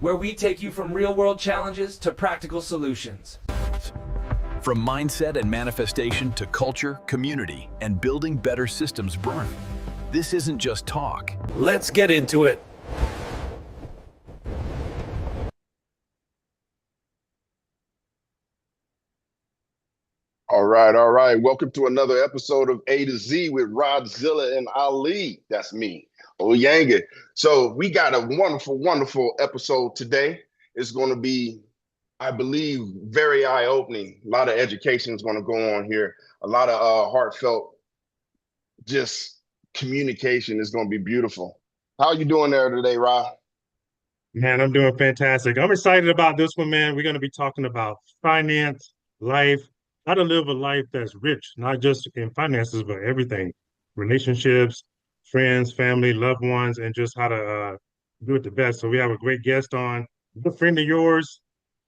where we take you from real-world challenges to practical solutions. From mindset and manifestation to culture, community, and building better systems born. This isn't just talk. Let's get into it. All right. Welcome to another episode of A to Z with Rodzilla and Ali. That's me, Oyanga. So we got a wonderful episode today. It's going to be, I believe, very eye-opening. A lot of education is going to go on here. A lot of heartfelt, just communication is going to be beautiful. How are you doing there today, Rod? Man, I'm doing fantastic. I'm excited about this one, man. We're going to be talking about finance, life, how to live a life that's rich, not just in finances, but everything, relationships, friends, family, loved ones, and just how to do it the best. So we have a great guest on, a good friend of yours.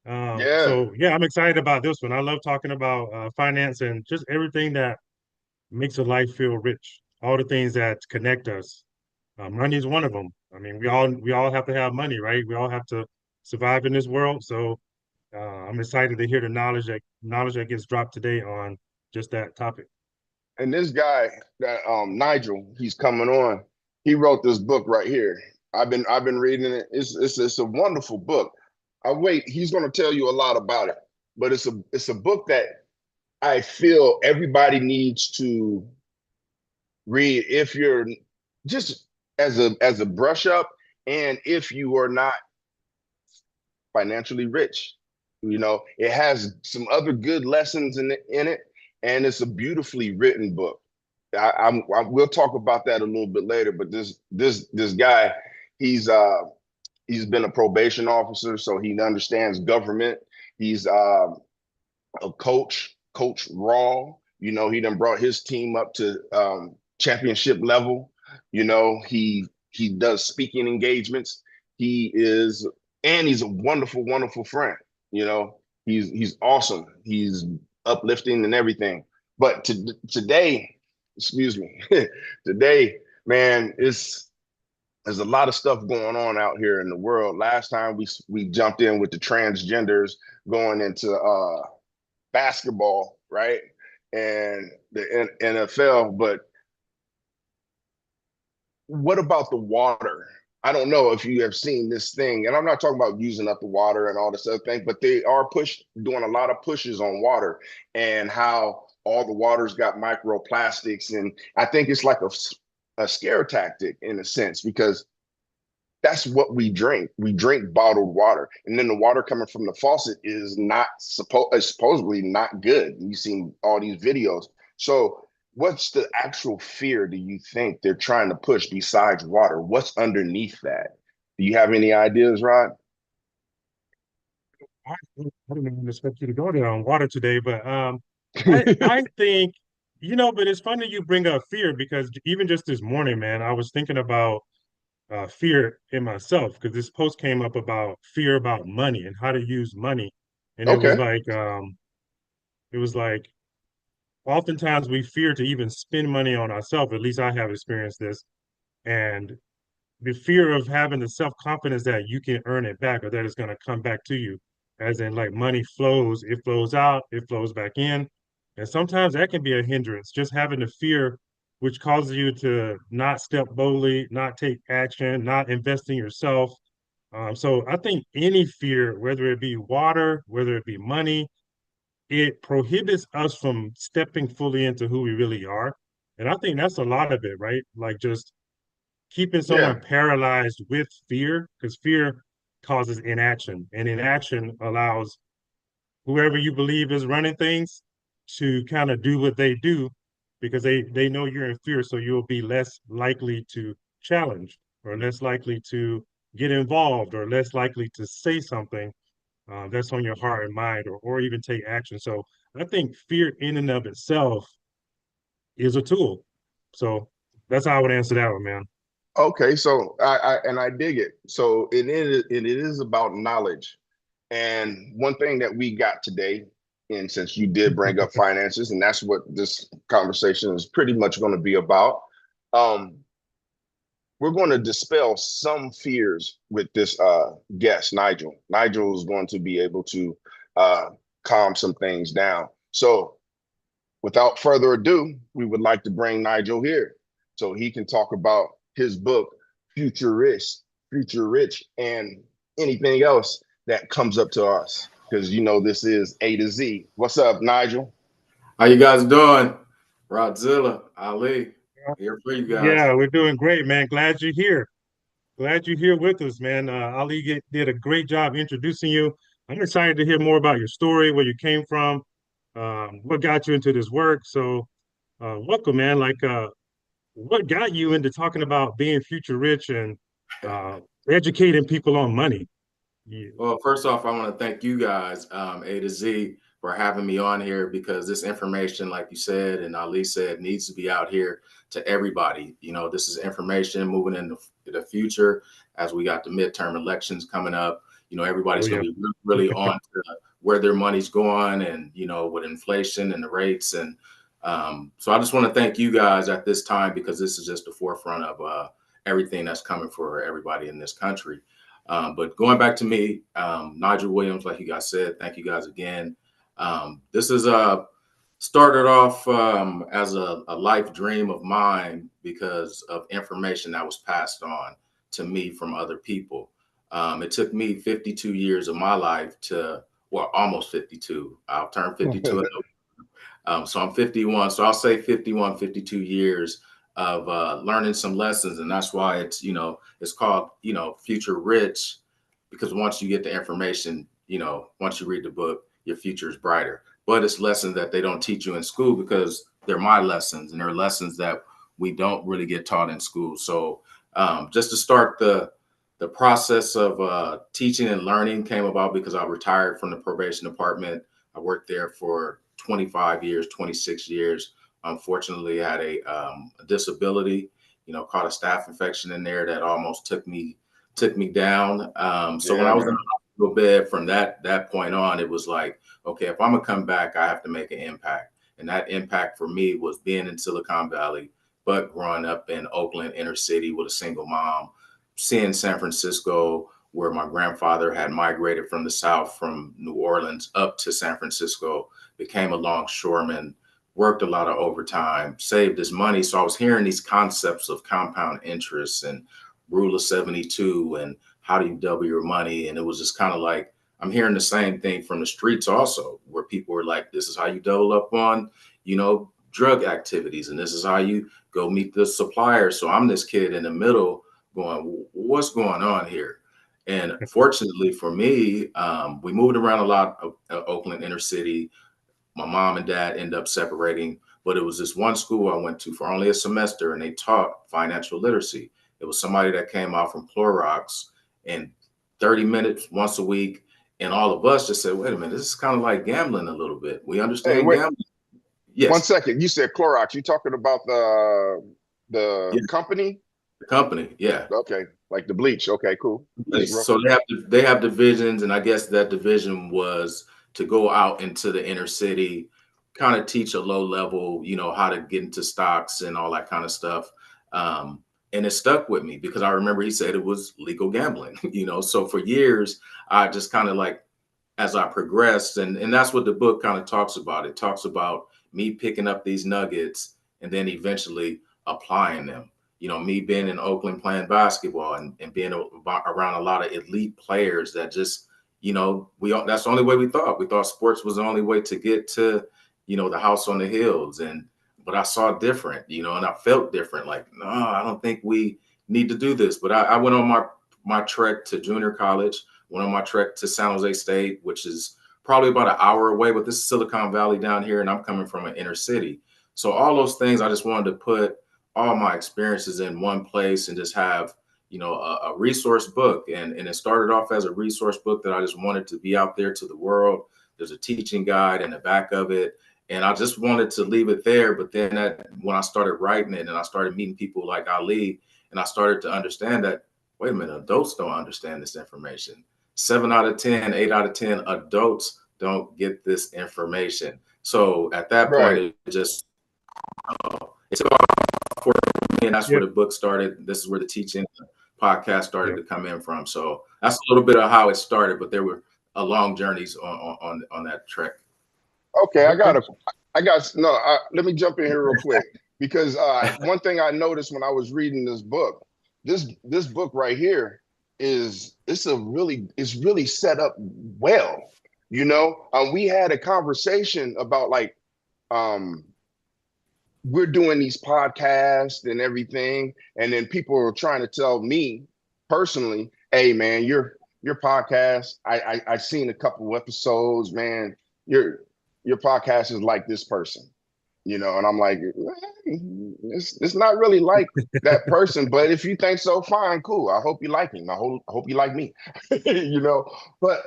Yeah. So yeah, I'm excited about this one. I love talking about finance and just everything that makes a life feel rich, all the things that connect us. Money is one of them. I mean, we all have to have money, right? We all have to survive in this world. So I'm excited to hear the knowledge that gets dropped today on just that topic. And this guy, that Nigel, he's coming on. He wrote this book right here. I've been reading it. It's a wonderful book. He's going to tell you a lot about it, but it's a book that I feel everybody needs to read if you're just as a brush up, and if you are not financially rich. It has some other good lessons in it, and it's a beautifully written book. We'll talk about that a little bit later, but this guy, he's been a probation officer, so he understands government. He's a Coach Raw. He done brought his team up to championship level. He does speaking engagements. He's a wonderful friend. He's awesome. He's uplifting and everything. But today, excuse me, today, man, there's a lot of stuff going on out here in the world. Last time we jumped in with the transgenders going into basketball, right? And the NFL, but what about the water? I don't know if you have seen this thing, and I'm not talking about using up the water and all this other thing, but they are doing a lot of pushes on water and how all the water's got microplastics. And I think it's like a scare tactic in a sense, because that's what we drink. We drink bottled water, and then the water coming from the faucet is supposedly not good. You've seen all these videos. So what's the actual fear do you think they're trying to push besides water? What's underneath that? Do you have any ideas, Rod? I didn't even expect you to go there on water today, but I think, but it's funny you bring up fear because even just this morning, man, I was thinking about fear in myself because this post came up about fear about money and how to use money. And Okay. it was like oftentimes we fear to even spend money on ourselves. At least I have experienced this. And the fear of having the self-confidence that you can earn it back or that it's going to come back to you. As in like money flows, it flows out, it flows back in. And sometimes that can be a hindrance, just having the fear which causes you to not step boldly, not take action, not invest in yourself. So I think any fear, whether it be water, whether it be money, it prohibits us from stepping fully into who we really are. And I think that's a lot of it, right? Like just keeping Yeah. someone paralyzed with fear, because fear causes inaction, and inaction allows whoever you believe is running things to kind of do what they do because they know you're in fear, so you'll be less likely to challenge or less likely to get involved or less likely to say something that's on your heart and mind or even take action. So I think fear in and of itself is a tool. So that's how I would answer that one, man. Okay. So I dig it. So it is about knowledge. And one thing that we got today, and since you did bring up finances, and that's what this conversation is pretty much going to be about, um, we're going to dispel some fears with this guest, Nigel. Nigel is going to be able to calm some things down. So without further ado, we would like to bring Nigel here so he can talk about his book, Future Rich, and anything else that comes up to us. Because you know this is A to Z. What's up, Nigel? How you guys doing? Rodzilla, Ali, here for you guys. Yeah, we're doing great, man. Glad you're here. Glad you're here with us, man. Ali did a great job introducing you. I'm excited to hear more about your story, where you came from, what got you into this work. So, welcome, man. What got you into talking about being future rich and educating people on money? Yeah. Well, first off, I want to thank you guys, A to Z, for having me on here, because this information, like you said and Ali said, needs to be out here to everybody. You know, this is information moving into the future as we got the midterm elections coming up. You know, everybody's going to be really on to where their money's going, and, you know, with inflation and the rates. And so I just want to thank you guys at this time, because this is just the forefront of everything that's coming for everybody in this country. But going back to me, Nigel Williams, like you guys said, thank you guys again. This is started off as a life dream of mine because of information that was passed on to me from other people. It took me 52 years of my life to, well, almost 52. I'll turn 52. So I'm 51. So I'll say 51, 52 years of learning some lessons. And that's why it's, you know, it's called, you know, Future Rich, because once you get the information, you know, once you read the book, your future is brighter. But it's lessons that they don't teach you in school, because they're my lessons, and they're lessons that we don't really get taught in school. So just to start the process of teaching and learning came about because I retired from the probation department. I worked there for 25 years, 26 years. Unfortunately, I had a disability, you know, caught a staph infection in there that almost took me down. So when I was in the hospital bed, from that point on, it was like, okay, if I'm gonna come back, I have to make an impact. And that impact for me was being in Silicon Valley, but growing up in Oakland inner city with a single mom, seeing San Francisco, where my grandfather had migrated from the South, from New Orleans up to San Francisco, became a longshoreman, worked a lot of overtime, saved his money. So I was hearing these concepts of compound interest and rule of 72 and how do you double your money. And it was just kind of like, I'm hearing the same thing from the streets also, where people were like, this is how you double up on, you know, drug activities. And this is how you go meet the supplier. So I'm this kid in the middle going, what's going on here? And fortunately for me, we moved around a lot of Oakland inner city. My mom and dad ended up separating, but it was this one school I went to for only a semester, and they taught financial literacy. It was somebody that came out from Clorox, and 30 minutes once a week. And all of us just said, wait a minute, this is kind of like gambling a little bit. We understand gambling. Yes. 1 second. You said Clorox. You talking about the company? The company, yeah. Okay, like the bleach. Okay, cool. So they have divisions, and I guess that division was to go out into the inner city, kind of teach a low level, you know, how to get into stocks and all that kind of stuff. And it stuck with me because I remember he said it was legal gambling, you know. So for years, I just kind of like, as I progressed, and that's what the book kind of talks about. It talks about me picking up these nuggets and then eventually applying them. You know, me being in Oakland playing basketball and being around a lot of elite players that just, you know, that's the only way we thought. We thought sports was the only way to get to, you know, the house on the hills. But I saw different, you know, and I felt different. Like, no, I don't think we need to do this. But I went on my trek to junior college, went on my trek to San Jose State, which is probably about an hour away, but this is Silicon Valley down here, and I'm coming from an inner city. So all those things, I just wanted to put all my experiences in one place and just have, you know, a resource book. And it started off as a resource book that I just wanted to be out there to the world. There's a teaching guide in the back of it. And I just wanted to leave it there. But then when I started writing it and I started meeting people like Ali, and I started to understand that, wait a minute, adults don't understand this information. 7 out of 10, 8 out of 10 adults don't get this information. So at that point, it just, it's about for and that's where Yep. the book started. This is where the teaching podcast started Yep. to come in from. So that's a little bit of how it started, but there were a long journeys on that trek. Okay, Okay. let me jump in here real quick because one thing I noticed when I was reading this book, this book right here it's really set up well. You know, we had a conversation about like we're doing these podcasts and everything, and then people are trying to tell me personally, "Hey, man, your podcast. I seen a couple of episodes, man. Your podcast is like this person, you know." And I'm like, it's not really like that person, but if you think so, fine, cool. I hope you like him. I hope you like me, you know. But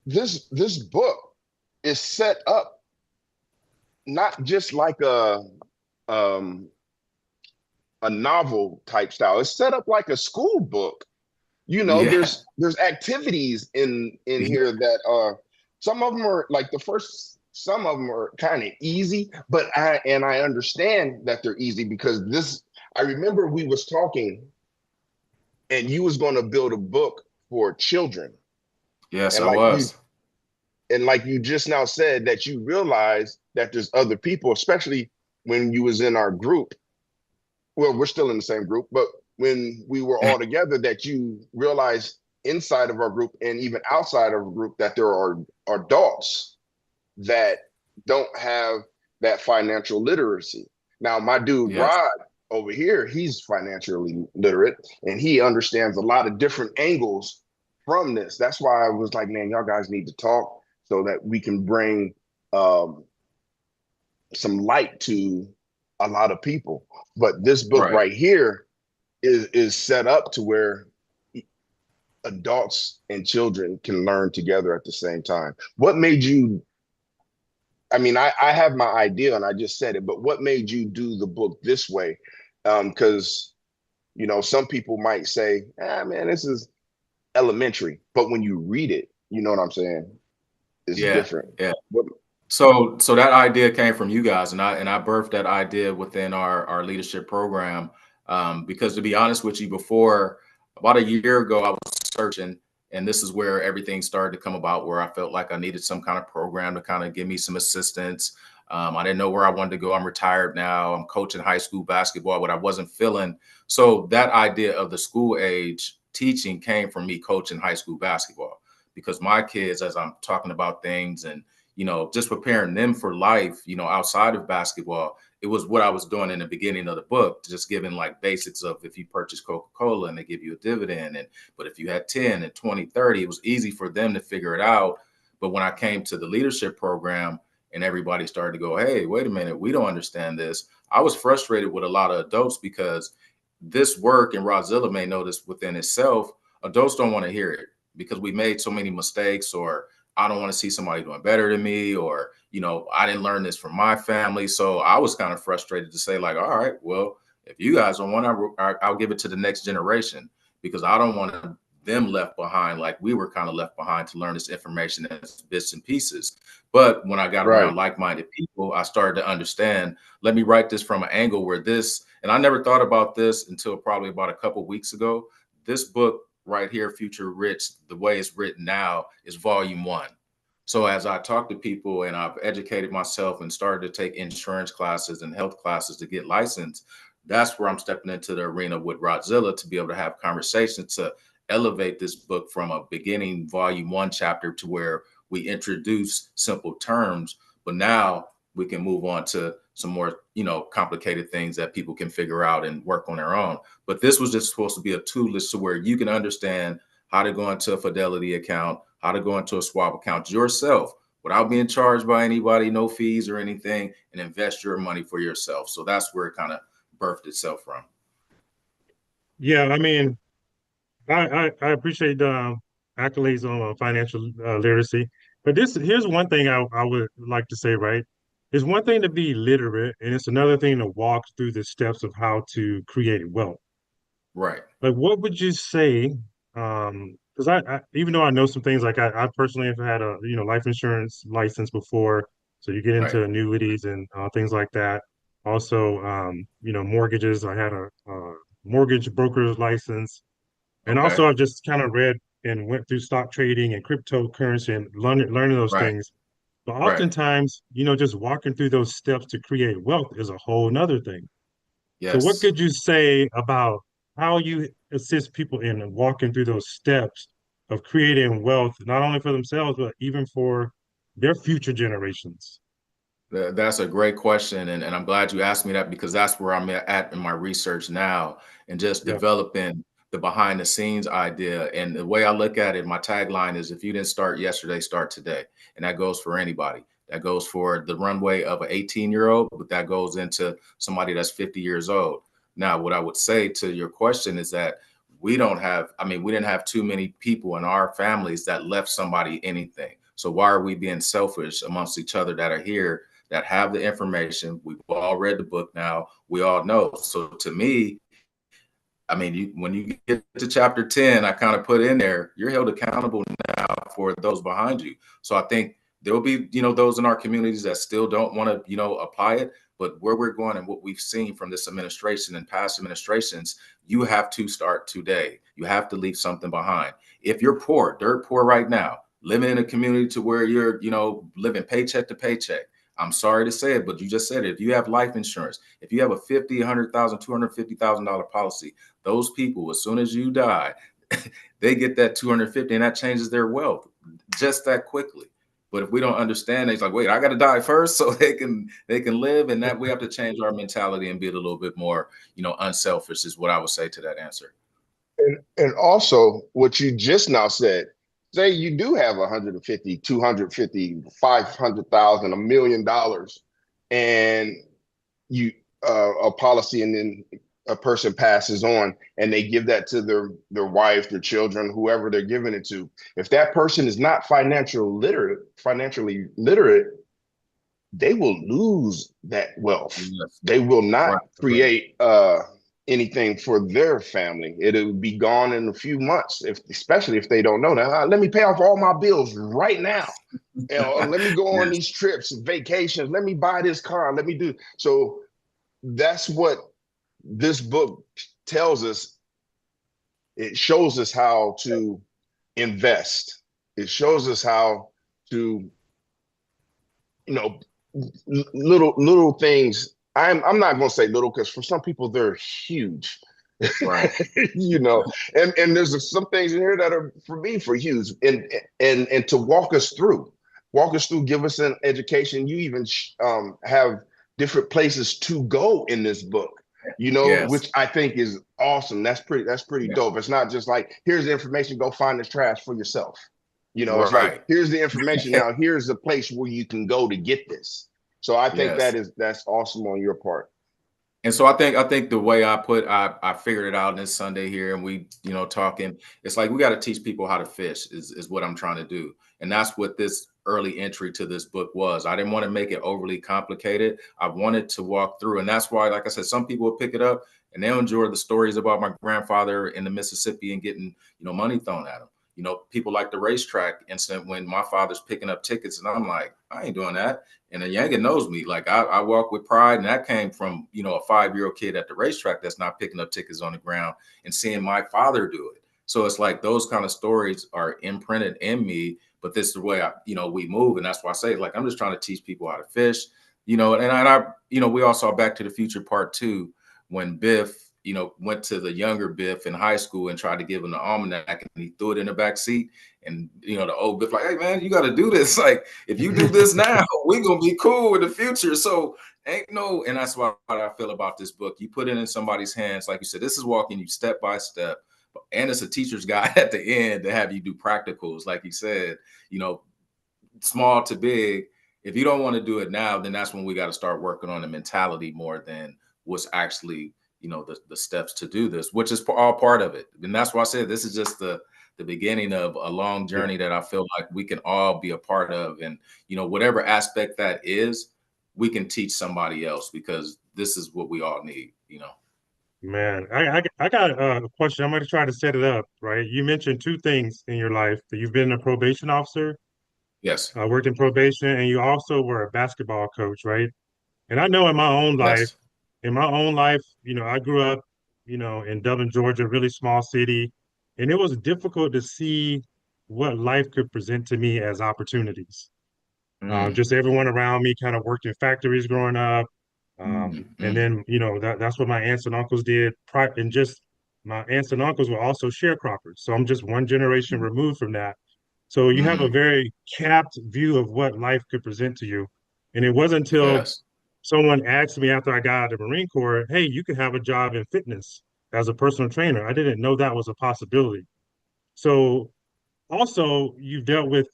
this book is set up not just like a novel type style. It's set up like a school book. You know, Yeah. there's activities in here that some of them are like some of them are kind of easy, but I understand that they're easy because I remember we was talking and you was going to build a book for children. Yes, And I was. like you just now said that you realize that there's other people, especially when you was in our group. Well, we're still in the same group, but when we were all together, that you realize inside of our group and even outside of a group that there are adults that don't have that financial literacy. Now, my dude Yes. Rod over here, he's financially literate and he understands a lot of different angles from this. That's why I was like, man, y'all guys need to talk so that we can bring some light to a lot of people. But this book right here is set up to where adults and children can learn together at the same time. What made you, I mean, I have my idea and I just said it, but what made you do the book this way? Because, you know, some people might say, man, this is elementary. But when you read it, you know what I'm saying? It's different. Yeah. So that idea came from you guys, and I birthed that idea within our leadership program. Because to be honest with you, before about a year ago, I was searching, and this is where everything started to come about, where I felt like I needed some kind of program to kind of give me some assistance. I didn't know where I wanted to go. I'm retired now. I'm coaching high school basketball, but I wasn't feeling. So that idea of the school age teaching came from me coaching high school basketball, because my kids, as I'm talking about things and, you know, just preparing them for life, you know, outside of basketball, it was what I was doing in the beginning of the book, just giving like basics of if you purchase Coca-Cola and they give you a dividend. But if you had 10 and 20, 30, it was easy for them to figure it out. But when I came to the leadership program and everybody started to go, hey, wait a minute, we don't understand this. I was frustrated with a lot of adults because this work, and Rodzilla may know this within itself, adults don't want to hear it because we made so many mistakes, or I don't want to see somebody doing better than me, or, you know, I didn't learn this from my family. So I was kind of frustrated to say like, all right, well, if you guys don't want to, I'll give it to the next generation, because I don't want them left behind like we were kind of left behind to learn this information as bits and pieces. But when I got around like-minded people, I started to understand, let me write this from an angle where this, and I never thought about this until probably about a couple of weeks ago. This book right here, Future Rich, the way it's written now, is volume 1. So as I talk to people and I've educated myself and started to take insurance classes and health classes to get licensed, that's where I'm stepping into the arena with Rodzilla to be able to have conversations to elevate this book from a beginning volume 1 chapter to where we introduce simple terms, but now we can move on to some more, you know, complicated things that people can figure out and work on their own. But this was just supposed to be a tool list to where you can understand how to go into a Fidelity account, how to go into a swap account yourself without being charged by anybody, no fees or anything, and invest your money for yourself. So that's where it kind of birthed itself from. Yeah, I mean, I appreciate the accolades on financial literacy, but here's one thing I would like to say, right? It's one thing to be literate, and it's another thing to walk through the steps of how to create wealth. Right. Like, what would you say? Because I even though I know some things, like I personally have had a life insurance license before, so you get into Right. annuities and things like that. Also, mortgages. I had a mortgage broker's license. And Okay. also, I've just kind of read and went through stock trading and cryptocurrency and learning those Right. things. But Right. oftentimes, just walking through those steps to create wealth is a whole nother thing. So, what Yes. could you say about how you assist people in walking through those steps of creating wealth, not only for themselves, but even for their future generations? That's a great question. And I'm glad you asked me that because that's where I'm at in my research now and just Yeah. developing the behind the scenes idea. And the way I look at it, my tagline is if you didn't start yesterday, start today. And that goes for anybody. That goes for the runway of an 18-year-old, but that goes into somebody that's 50 years old. Now, what I would say to your question is that we didn't have too many people in our families that left somebody anything. So why are we being selfish amongst each other that are here that have the information? We've all read the book now. We all know. So to me, when you get to chapter 10, I kind of put in there, you're held accountable now for those behind you. So I think there'll be, those in our communities that still don't want to, apply it. But where we're going and what we've seen from this administration and past administrations, you have to start today. You have to leave something behind. If you're poor, dirt poor right now, living in a community to where you're, living paycheck to paycheck, I'm sorry to say it, but you just said it. If you have life insurance, if you have a $50, $100,000, $250,000 policy, those people, as soon as you die, they get that 250 and that changes their wealth just that quickly. But if we don't understand, it's like, wait, I got to die first so they can live. And that we have to change our mentality and be a little bit more, unselfish is what I would say to that answer. And also what you just now said, say you do have 150, 250, 500,000, $1 million, and you a policy, and then a person passes on and they give that to their wife, their children, whoever they're giving it to. If that person is not financially literate, they will lose that wealth. Yes. They will not Right. create anything for their family. It'll be gone in a few months, especially if they don't know that. Let me pay off all my bills right now. Let me go on Yes. these trips, vacations. Let me buy this car. Let me do. So that's what this book tells us. It shows us how to invest. It shows us how to, you know, little things. I'm not going to say little because for some people they're huge. Right. And there's some things in here that are for me for huge, and to walk us through, give us an education. You even have different places to go in this book, Yes. which I think is awesome. That's pretty Yeah. dope. It's not just like, here's the information, go find this trash for yourself. It's like, Right. here's the information, now here's the place where you can go to get this. So I think Yes. that's awesome on your part. And so I think the way I figured it out this Sunday here and we, talking, it's like we got to teach people how to fish is what I'm trying to do. And that's what this early entry to this book was. I didn't want to make it overly complicated. I wanted to walk through. And that's why, like I said, some people will pick it up and they'll enjoy the stories about my grandfather in the Mississippi and getting, money thrown at him. People like the racetrack incident when my father's picking up tickets and I'm like, I ain't doing that. And Oyanga knows me. Like I walk with pride, and that came from a 5-year-old kid at the racetrack that's not picking up tickets on the ground and seeing my father do it. So it's like those kind of stories are imprinted in me. But this is the way we move, and that's why I say, like, I'm just trying to teach people how to fish. We all saw Back to the Future Part 2 when Biff went to the younger Biff in high school and tried to give him the almanac and he threw it in the back seat. And, the old Biff like, hey, man, you got to do this. Like, if you do this now, we're going to be cool in the future. So and that's what I feel about this book. You put it in somebody's hands. Like you said, this is walking you step by step. And it's a teacher's guide at the end to have you do practicals. Like you said, small to big. If you don't want to do it now, then that's when we got to start working on the mentality more than what's actually the steps to do this, which is all part of it. And that's why I said this is just the beginning of a long journey that I feel like we can all be a part of. And, whatever aspect that is, we can teach somebody else because this is what we all need. Man, I got a question. I'm going to try to set it up, right? You mentioned two things in your life that you've been a probation officer, Yes. worked in probation, and you also were a basketball coach, right? And I know Yes. in my own life, you know, I grew up, you know, in Dublin, Georgia, a really small city, and it was difficult to see what life could present to me as opportunities. Mm, Just everyone around me kind of worked in factories growing up. And mm, then, you know, that's what my aunts and uncles did. And just my aunts and uncles were also sharecroppers. So I'm just one generation mm, removed from that. So you have a mm. very capped view of what life could present to you. And it wasn't until Yes. someone asked me after I got out of the Marine Corps, hey, you could have a job in fitness as a personal trainer. I didn't know that was a possibility. So also, you've dealt with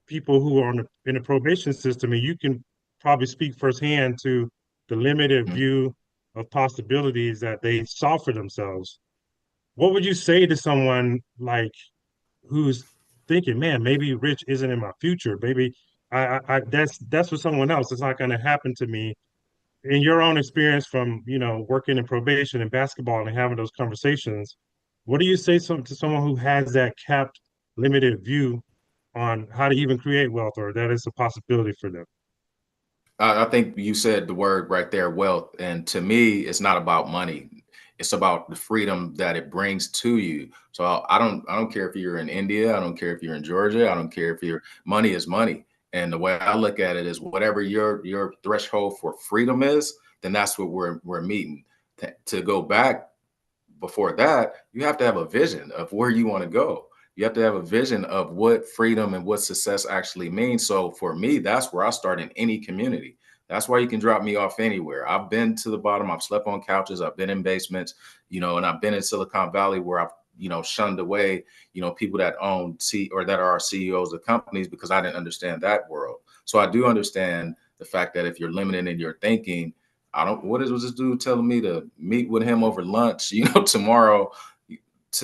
people who are in the probation system, and you can probably speak firsthand to the limited Mm. view of possibilities that they saw for themselves. What would you say to someone like who's thinking, man, maybe rich isn't in my future. Maybe that's for someone else. It's not going to happen to me. In your own experience from, you know, working in probation and basketball and having those conversations, what do you say to someone who has that capped, limited view on how to even create wealth or that is a possibility for them? I think you said the word right there, wealth. And to me, it's not about money. It's about the freedom that it brings to you. So I don't care if you're in India. I don't care if you're in Georgia. I don't care if your money is money. And the way I look at it is whatever your threshold for freedom is, then that's what we're meeting. To go back before that, you have to have a vision of where you want to go. You have to have a vision of what freedom and what success actually means. So for me, that's where I start in any community. That's why you can drop me off anywhere. I've been to the bottom. I've slept on couches. I've been in basements, you know, and I've been in Silicon Valley where I've, you know, shunned away, you know, people that own or that are CEOs of companies because I didn't understand that world. So I do understand the fact that if you're limited in your thinking, I don't. What is was this dude telling me to meet with him over lunch? You know, tomorrow,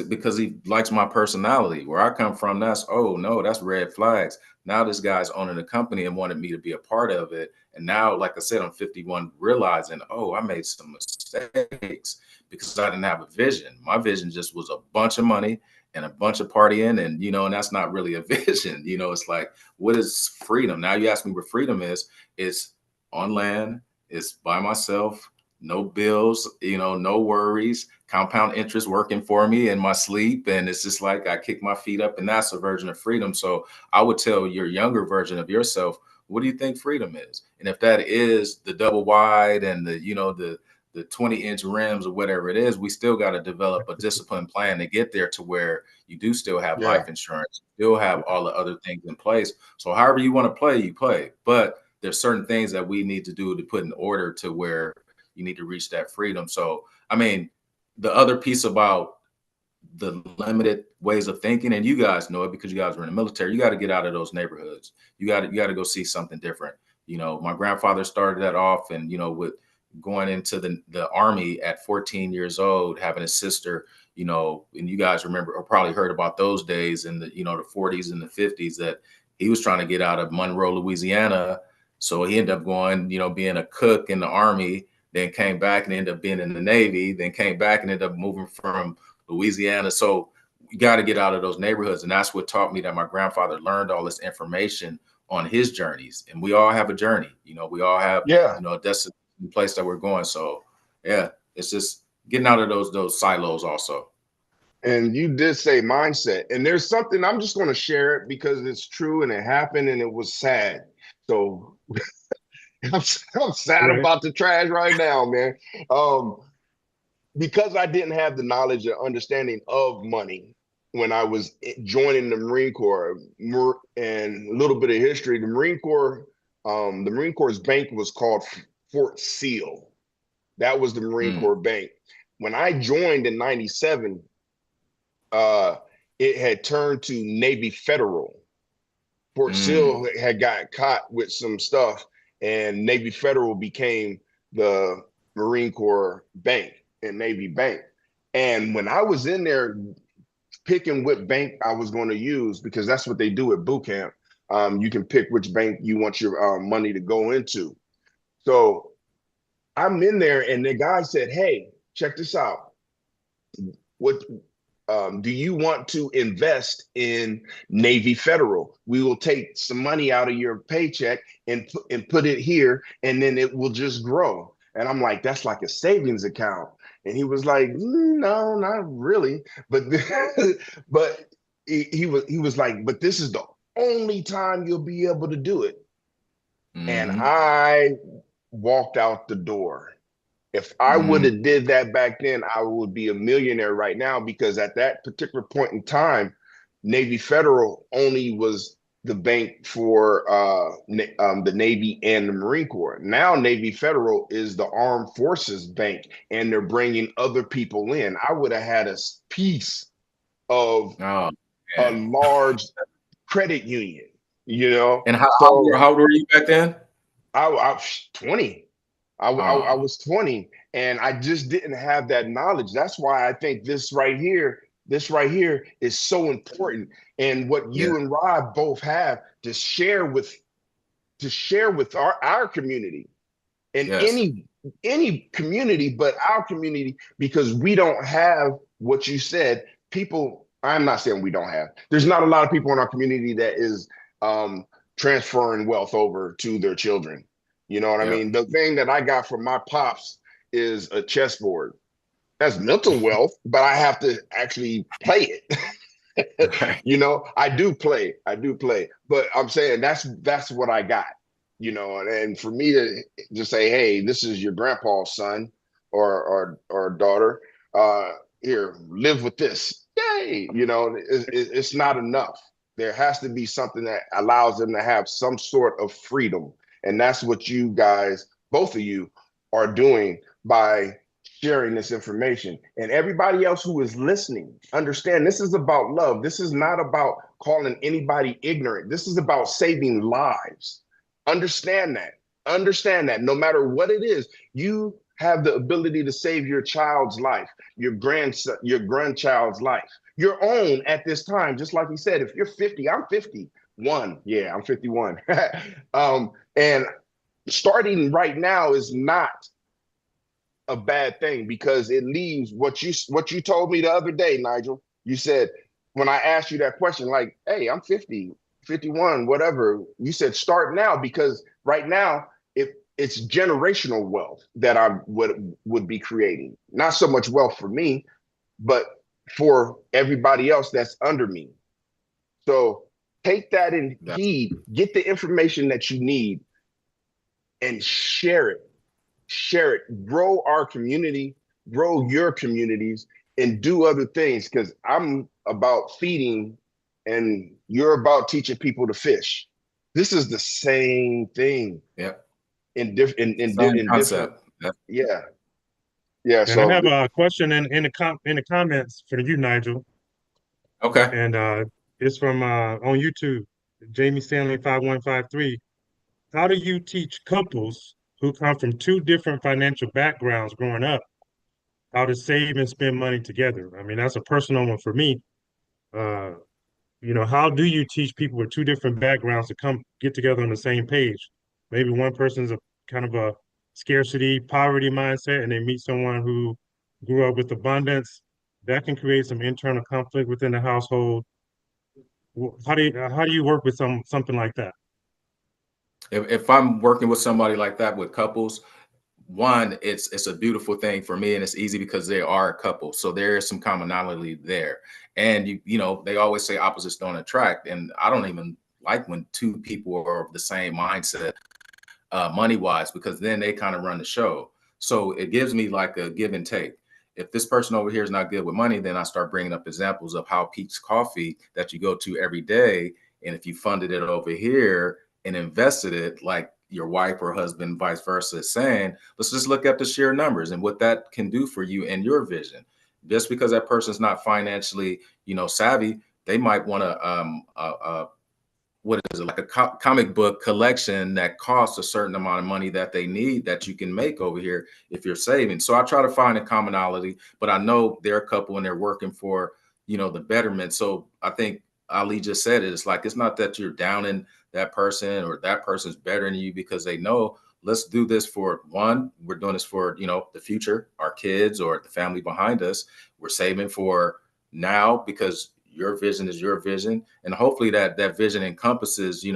because he likes my personality. Where I come from, that's oh no, that's red flags. Now this guy's owning a company and wanted me to be a part of it. And now, like I said, I'm 51, realizing, oh, I made some mistakes because I didn't have a vision. My vision just was a bunch of money and a bunch of partying, and you know, and that's not really a vision. You know, it's like, what is freedom? Now you ask me what freedom is. It's on land, it's by myself, no bills, you know, no worries, compound interest working for me in my sleep. And it's just like I kick my feet up, and that's a version of freedom. So I would tell your younger version of yourself, what do you think freedom is? And if that is the double wide and the, you know, the 20-inch rims or whatever it is, we still got to develop a disciplined plan to get there to where you do still have Yeah. life insurance, still have all the other things in place. So however you want to play, you play. But there's certain things that we need to do to put in order to where you need to reach that freedom. So, I mean, the other piece about the limited ways of thinking, and you guys know it because you guys were in the military, you got to get out of those neighborhoods. You got to go see something different. You know, my grandfather started that off, and you know, with going into the army at 14 years old, having a sister, you know, and you guys remember or probably heard about those days in the, you know, the 40s and the 50s that he was trying to get out of Monroe, Louisiana. So he ended up going, you know, being a cook in the army, then came back and ended up being in the Navy, then came back and ended up moving from Louisiana. So you got to get out of those neighborhoods. And that's what taught me that my grandfather learned all this information on his journeys. And we all have a journey. You know, we all have, Yeah. you know, a destination place that we're going. So yeah, it's just getting out of those silos also. And you did say mindset. And there's something I'm just going to share it because it's true and it happened and it was sad. So I'm sad Right. about the trash right now, man. Um, because I didn't have the knowledge or understanding of money when I was joining the Marine Corps, and a little bit of history, the Marine Corps' bank was called Fort Seal. That was the Marine Mm, Corps bank. When I joined in 97, uh, it had turned to Navy Federal. Fort mm, Sill had got caught with some stuff, and Navy Federal became the Marine Corps Bank and Navy Bank. And when I was in there picking what bank I was going to use, because that's what they do at boot camp, you can pick which bank you want your money to go into. So I'm in there, and the guy said, "Hey, check this out. What Do you want to invest in Navy Federal? We will take some money out of your paycheck and put it here, and then it will just grow. And I'm like, that's like a savings account. And he was like, no, not really. But but he was like, but this is the only time you'll be able to do it. And Mhm. I walked out the door. If I would Mhm. have did that back then, I would be a millionaire right now, because at that particular point in time, Navy Federal only was the bank for the Navy and the Marine Corps. Now Navy Federal is the Armed Forces Bank, and they're bringing other people in. I would have had a piece of Oh a man. large credit union, you know? And So how old were you back then? I was 20. I Oh, was 20, and I just didn't have that knowledge. That's why I think this right here is so important. And what yeah. you and Rob both have to share with our community, and Yes. any community, but our community, because we don't have what you said. People, I'm not saying we don't have. There's not a lot of people in our community that is um, transferring wealth over to their children. You know what I Yep. mean? The thing that I got from my pops is a chessboard. That's mental wealth, but I have to actually play it. Right. You know, I do play, but I'm saying that's what I got. You know, and for me to just say, hey, this is your grandpa's son or daughter. Uh, Here, live with this. Yay! You know, it's not enough. There has to be something that allows them to have some sort of freedom, and that's what you guys, both of you, are doing by sharing this information. And everybody else who is listening, understand this is about love. This is not about calling anybody ignorant. This is about saving lives. Understand that. Understand that no matter what it is, you have the ability to save your child's life, your grandchild's life, your own at this time. Just like he said, if you're 50, I'm 51. Yeah, I'm 51. And starting right now is not a bad thing, because it leaves what you told me the other day, Nigel. You said, when I asked you that question, like, hey, I'm 50, 51, whatever. You said start now, because right now it's generational wealth that I would be creating. Not so much wealth for me, but for everybody else that's under me. So take that in That's heed, get the information that you need, and share it, grow our community, grow your communities, and do other things, because I'm about feeding and you're about teaching people to fish. This is the same thing yep. Same in different. concept. Yep. Yeah, yeah. And I So have a question in the comments for you, Nigel, Okay. and it's from on YouTube, Jamie Stanley 5153. How do you teach couples who come from two different financial backgrounds growing up how to save and spend money together? I mean, that's a personal one for me. Uh, how do you teach people with two different backgrounds to come get together on the same page? Maybe one person's a kind of a scarcity, poverty mindset, and they meet someone who grew up with abundance. That can create some internal conflict within the household. How do you work with something like that? If I'm working with somebody like that with couples, one, it's a beautiful thing for me, and it's easy because they are a couple, so there is some commonality there. And they always say opposites don't attract, and I don't even like when two people are of the same mindset, money wise, because then they kind of run the show. So it gives me like a give and take. If this person over here is not good with money, then I start bringing up examples of how Pete's Coffee that you go to every day, and if you funded it over here and invested it like your wife or husband, vice versa, is saying, let's just look at the sheer numbers and what that can do for you and your vision. Just because that person's not financially, savvy, they might want to what is it, like a comic book collection that costs a certain amount of money that they need that you can make over here if you're saving. So I try to find a commonality, but I know they're a couple and they're working for, the betterment. So I think Ali just said it. It's like, it's not that you're downing that person or that person's better than you, because they know, let's do this for one, we're doing this for, the future, our kids or the family behind us. We're saving for now because your vision is your vision. And hopefully that vision encompasses,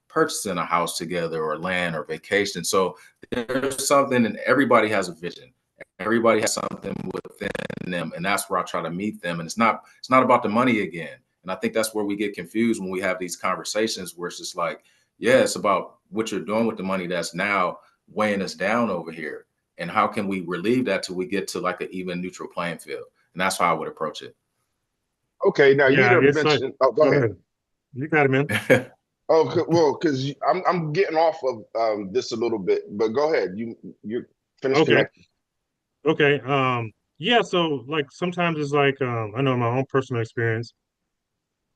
purchasing a house together or land or vacation. So there's something, and everybody has a vision. Everybody has something within them. And that's where I try to meet them. And it's not about the money again. And I think that's where we get confused when we have these conversations where it's just like, yeah, it's about what you're doing with the money that's now weighing us down over here. And how can we relieve that till we get to like an even neutral playing field? And that's how I would approach it. Okay, now you Yeah, done it's like, mentioned. Oh, go ahead. You got it, man. Oh, well, because I'm getting off of this a little bit, but go ahead. You're finished Okay. connecting. Okay. Yeah, so like sometimes it's like I know in my own personal experience,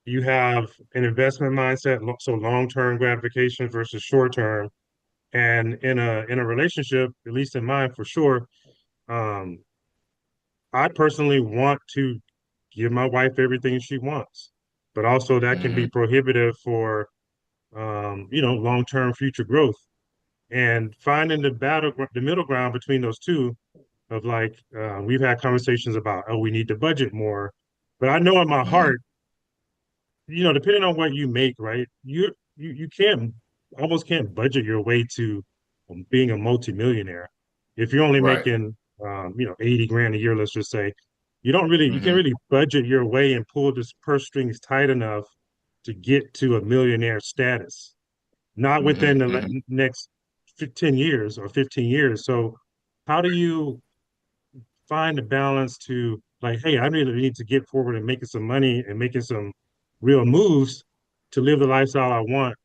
you have an investment mindset, so long-term gratification versus short-term. And in a relationship, at least in mine for sure, um, I personally want to give my wife everything she wants, but also that can be Hmm. prohibitive for long-term future growth. And finding the middle ground between those two of like we've had conversations about, oh, we need to budget more, but I know in my Hmm. heart, depending on what you make, right, you can't almost can't budget your way to being a multimillionaire if you're only Right. making 80 grand a year, let's just say. You can't Hmm. really budget your way and pull this purse strings tight enough to get to a millionaire status, not Hmm. within the Hmm. next 10 years or 15 years. So how do you find the balance to like, hey, I really need to get forward and making some money and making some real moves to live the lifestyle I want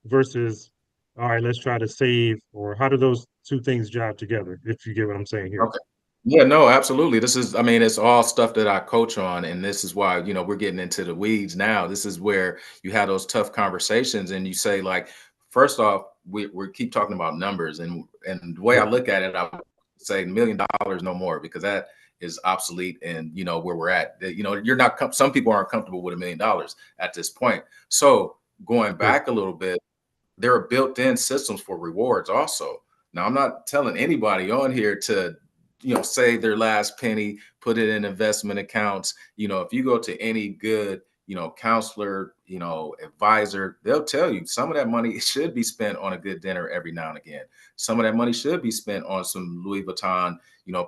versus, all right, let's try to save, or how do those two things jive together, if you get what I'm saying here? Okay. Yeah, no, absolutely. I mean, it's all stuff that I coach on. And this is why, we're getting into the weeds now. This is where you have those tough conversations and you say, like, first off, we keep talking about numbers. And the way I Right. look at it, I would say $1 million, no more, because that is obsolete and, where we're at. You're not, some people aren't comfortable with $1 million at this point. So going True. back a little bit, there are built-in systems for rewards also. Now, I'm not telling anybody on here to, save their last penny, put it in investment accounts. If you go to any good, counselor, advisor, they'll tell you some of that money should be spent on a good dinner every now and again. Some of that money should be spent on some Louis Vuitton,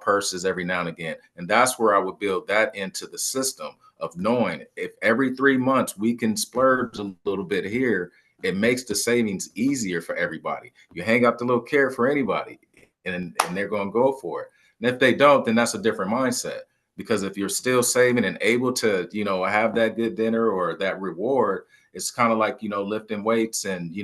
purses every now and again. And that's where I would build that into the system of knowing if every 3 months we can splurge a little bit here, it makes the savings easier for everybody. You hang out the little carrot for anybody and they're going to go for it. And if they don't, then that's a different mindset. Because if you're still saving and able to, have that good dinner or that reward, it's kind of like, lifting weights and,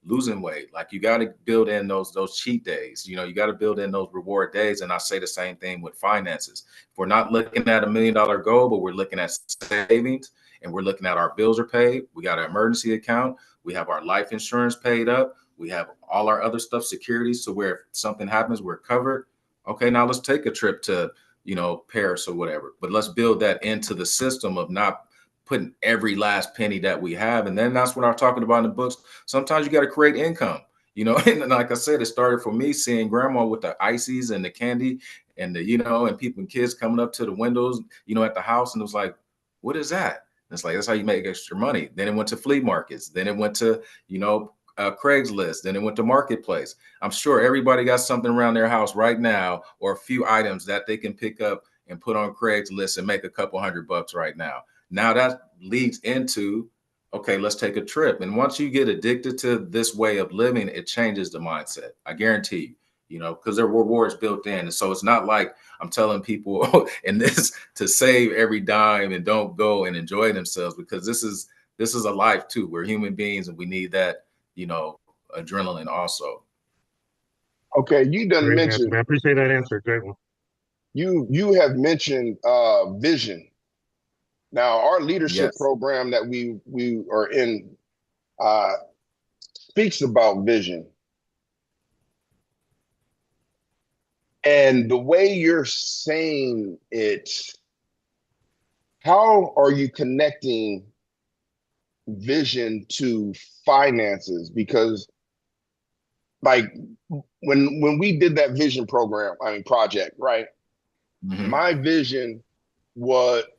losing weight. Like you got to build in those cheat days. You got to build in those reward days. And I say the same thing with finances. If we're not looking at $1 million goal, but we're looking at savings and we're looking at our bills are paid, we got an emergency account, we have our life insurance paid up, we have all our other stuff, securities, so where if something happens, we're covered. Okay, now let's take a trip to, Paris or whatever. But let's build that into the system of not putting every last penny that we have. And then that's what I'm talking about in the books. Sometimes you got to create income, and like I said, it started for me seeing grandma with the ices and the candy and and people and kids coming up to the windows, at the house. And it was like, what is that? And it's like, that's how you make extra money. Then it went to flea markets. Then it went to, Craigslist. Then it went to Marketplace. I'm sure everybody got something around their house right now, or a few items that they can pick up and put on Craigslist and make a couple $100 right now. Now that leads into, okay, let's take a trip. And once you get addicted to this way of living, it changes the mindset. I guarantee you, because there are rewards built in. And so it's not like I'm telling people in this to save every dime and don't go and enjoy themselves, because this is a life too. We're human beings and we need that, adrenaline also. Okay, you done Great answer, mentioned man. I appreciate that answer. Great one. you have mentioned vision. Now, our leadership Yes. program that we are in uh, speaks about vision, and the way you're saying it, how are you connecting vision to finances? Because like when we did that vision program, I mean project, right? Hmm. My vision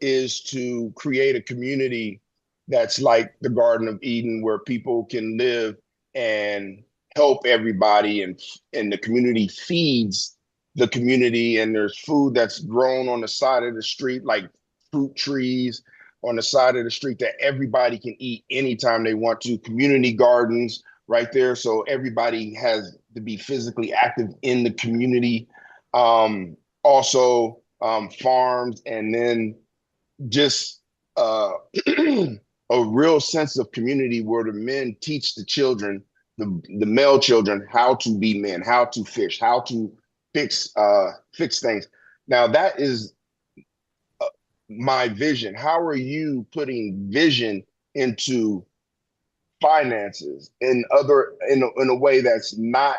is to create a community that's like the Garden of Eden, where people can live and help everybody, and the community feeds the community, and there's food that's grown on the side of the street, like fruit trees on the side of the street that everybody can eat anytime they want to. Community gardens right there, so everybody has to be physically active in the community. Also, farms, and then just a real sense of community where the men teach the children, the male children, how to be men, how to fish, how to fix things. Now that is my vision. How are you putting vision into finances in a way that's not,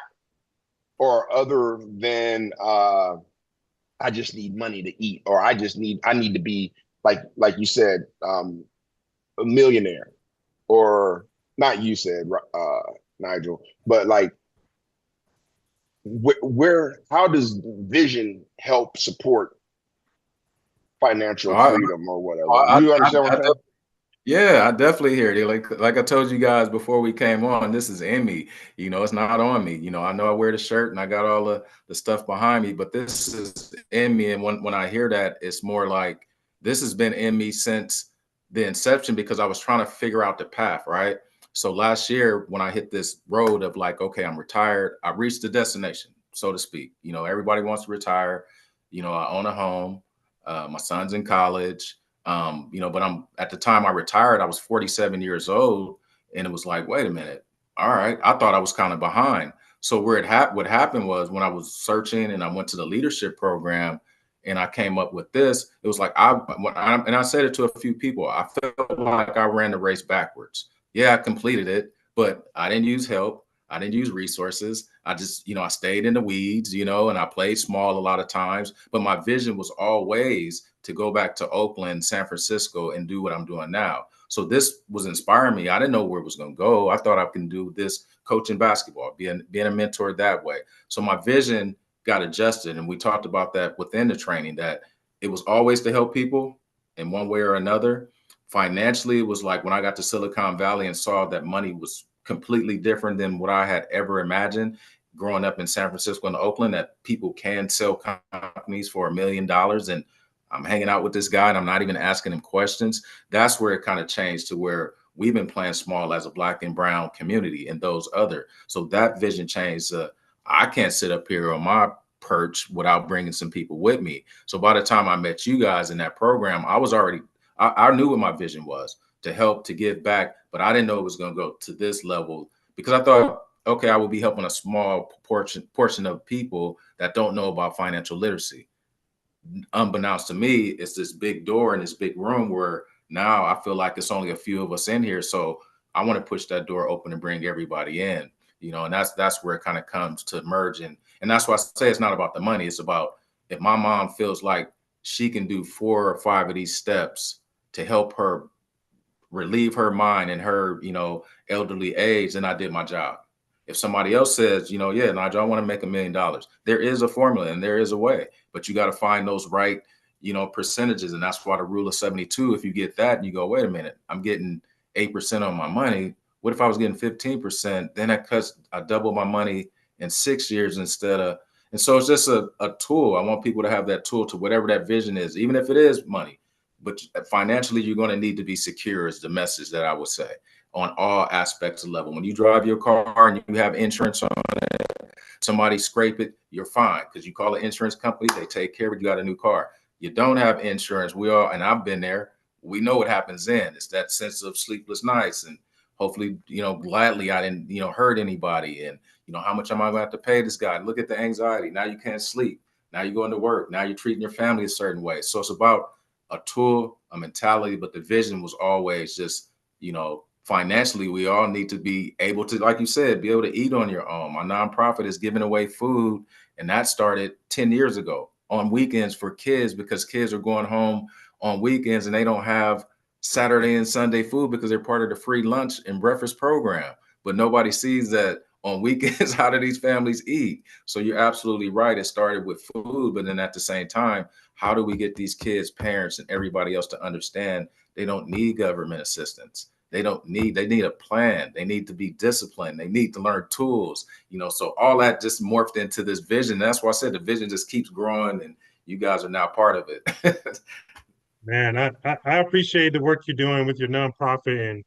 or other than I just need money to eat, or I need to be like you said, a millionaire, or not you said, Nigel, but like how does vision help support financial I, freedom or whatever? I, You I, understand what I I'm saying? Yeah, I definitely hear it. Like I told you guys before we came on, this is in me. It's not on me. I know I wear the shirt and I got all the stuff behind me, but this is in me. And when I hear that, it's more like this has been in me since the inception, because I was trying to figure out the path, right? So last year when I hit this road of like, okay, I'm retired, I reached the destination, so to speak. Everybody wants to retire. I own a home. My son's in college. But I'm at the time I retired, I was 47 years old, and it was like, wait a minute, all right, I thought I was kind of behind. So what happened was when I was searching and I went to the leadership program and I came up with this, it was like and I said it to a few people, I felt like I ran the race backwards. Yeah, I completed it, but I didn't use help. I didn't use resources. I just, I stayed in the weeds, and I played small a lot of times. But my vision was always to go back to Oakland, San Francisco, and do what I'm doing now. So this was inspiring me. I didn't know where it was going to go. I thought I can do this coaching basketball, being a mentor that way. So my vision got adjusted. And we talked about that within the training, that it was always to help people in one way or another. Financially, it was like when I got to Silicon Valley and saw that money was completely different than what I had ever imagined growing up in San Francisco and Oakland, that people can sell companies for $1 million. And I'm hanging out with this guy and I'm not even asking him questions. That's where it kind of changed to where we've been playing small as a Black and brown community and those other. So that vision changed. I can't sit up here on my perch without bringing some people with me. So by the time I met you guys in that program, I knew what my vision was, to help, to give back, but I didn't know it was going to go to this level, because I thought, okay, I would be helping a small portion of people that don't know about financial literacy. Unbeknownst to me, it's this big door in this big room where now I feel like it's only a few of us in here. So I want to push that door open and bring everybody in, and that's where it kind of comes to merging. And that's why I say it's not about the money. It's about, if my mom feels like she can do 4 or 5 of these steps to help her relieve her mind and her, elderly age, then I did my job. If somebody else says, yeah, Nigel, I want to make $1 million, there is a formula and there is a way, but you got to find those right, percentages. And that's why the rule of 72, if you get that and you go, wait a minute, I'm getting 8% on my money. What if I was getting 15%? Then I double my money in 6 years instead of, and so it's just a tool. I want people to have that tool to whatever that vision is, even if it is money. But financially, you're going to need to be secure, is the message that I would say, on all aspects of level. When you drive your car and you have insurance on it, somebody scrape it, you're fine, because you call an insurance company, they take care of it, you got a new car. You don't have insurance, and I've been there, we know what happens then. It's that sense of sleepless nights, and hopefully, gladly I didn't, hurt anybody, and how much am I going to have to pay this guy? Look at the anxiety. Now you can't sleep. Now you're going to work. Now you're treating your family a certain way. So it's about a tool, a mentality, but the vision was always just, financially, we all need to be able to, like you said, be able to eat on your own. My nonprofit is giving away food, and that started 10 years ago on weekends for kids, because kids are going home on weekends and they don't have Saturday and Sunday food because they're part of the free lunch and breakfast program. But nobody sees that on weekends, how do these families eat? So you're absolutely right. It started with food, but then at the same time, how do we get these kids, parents, and everybody else to understand they don't need government assistance? They need a plan. They need to be disciplined. They need to learn tools, so all that just morphed into this vision. That's why I said the vision just keeps growing, and you guys are now part of it. Man, I appreciate the work you're doing with your nonprofit, and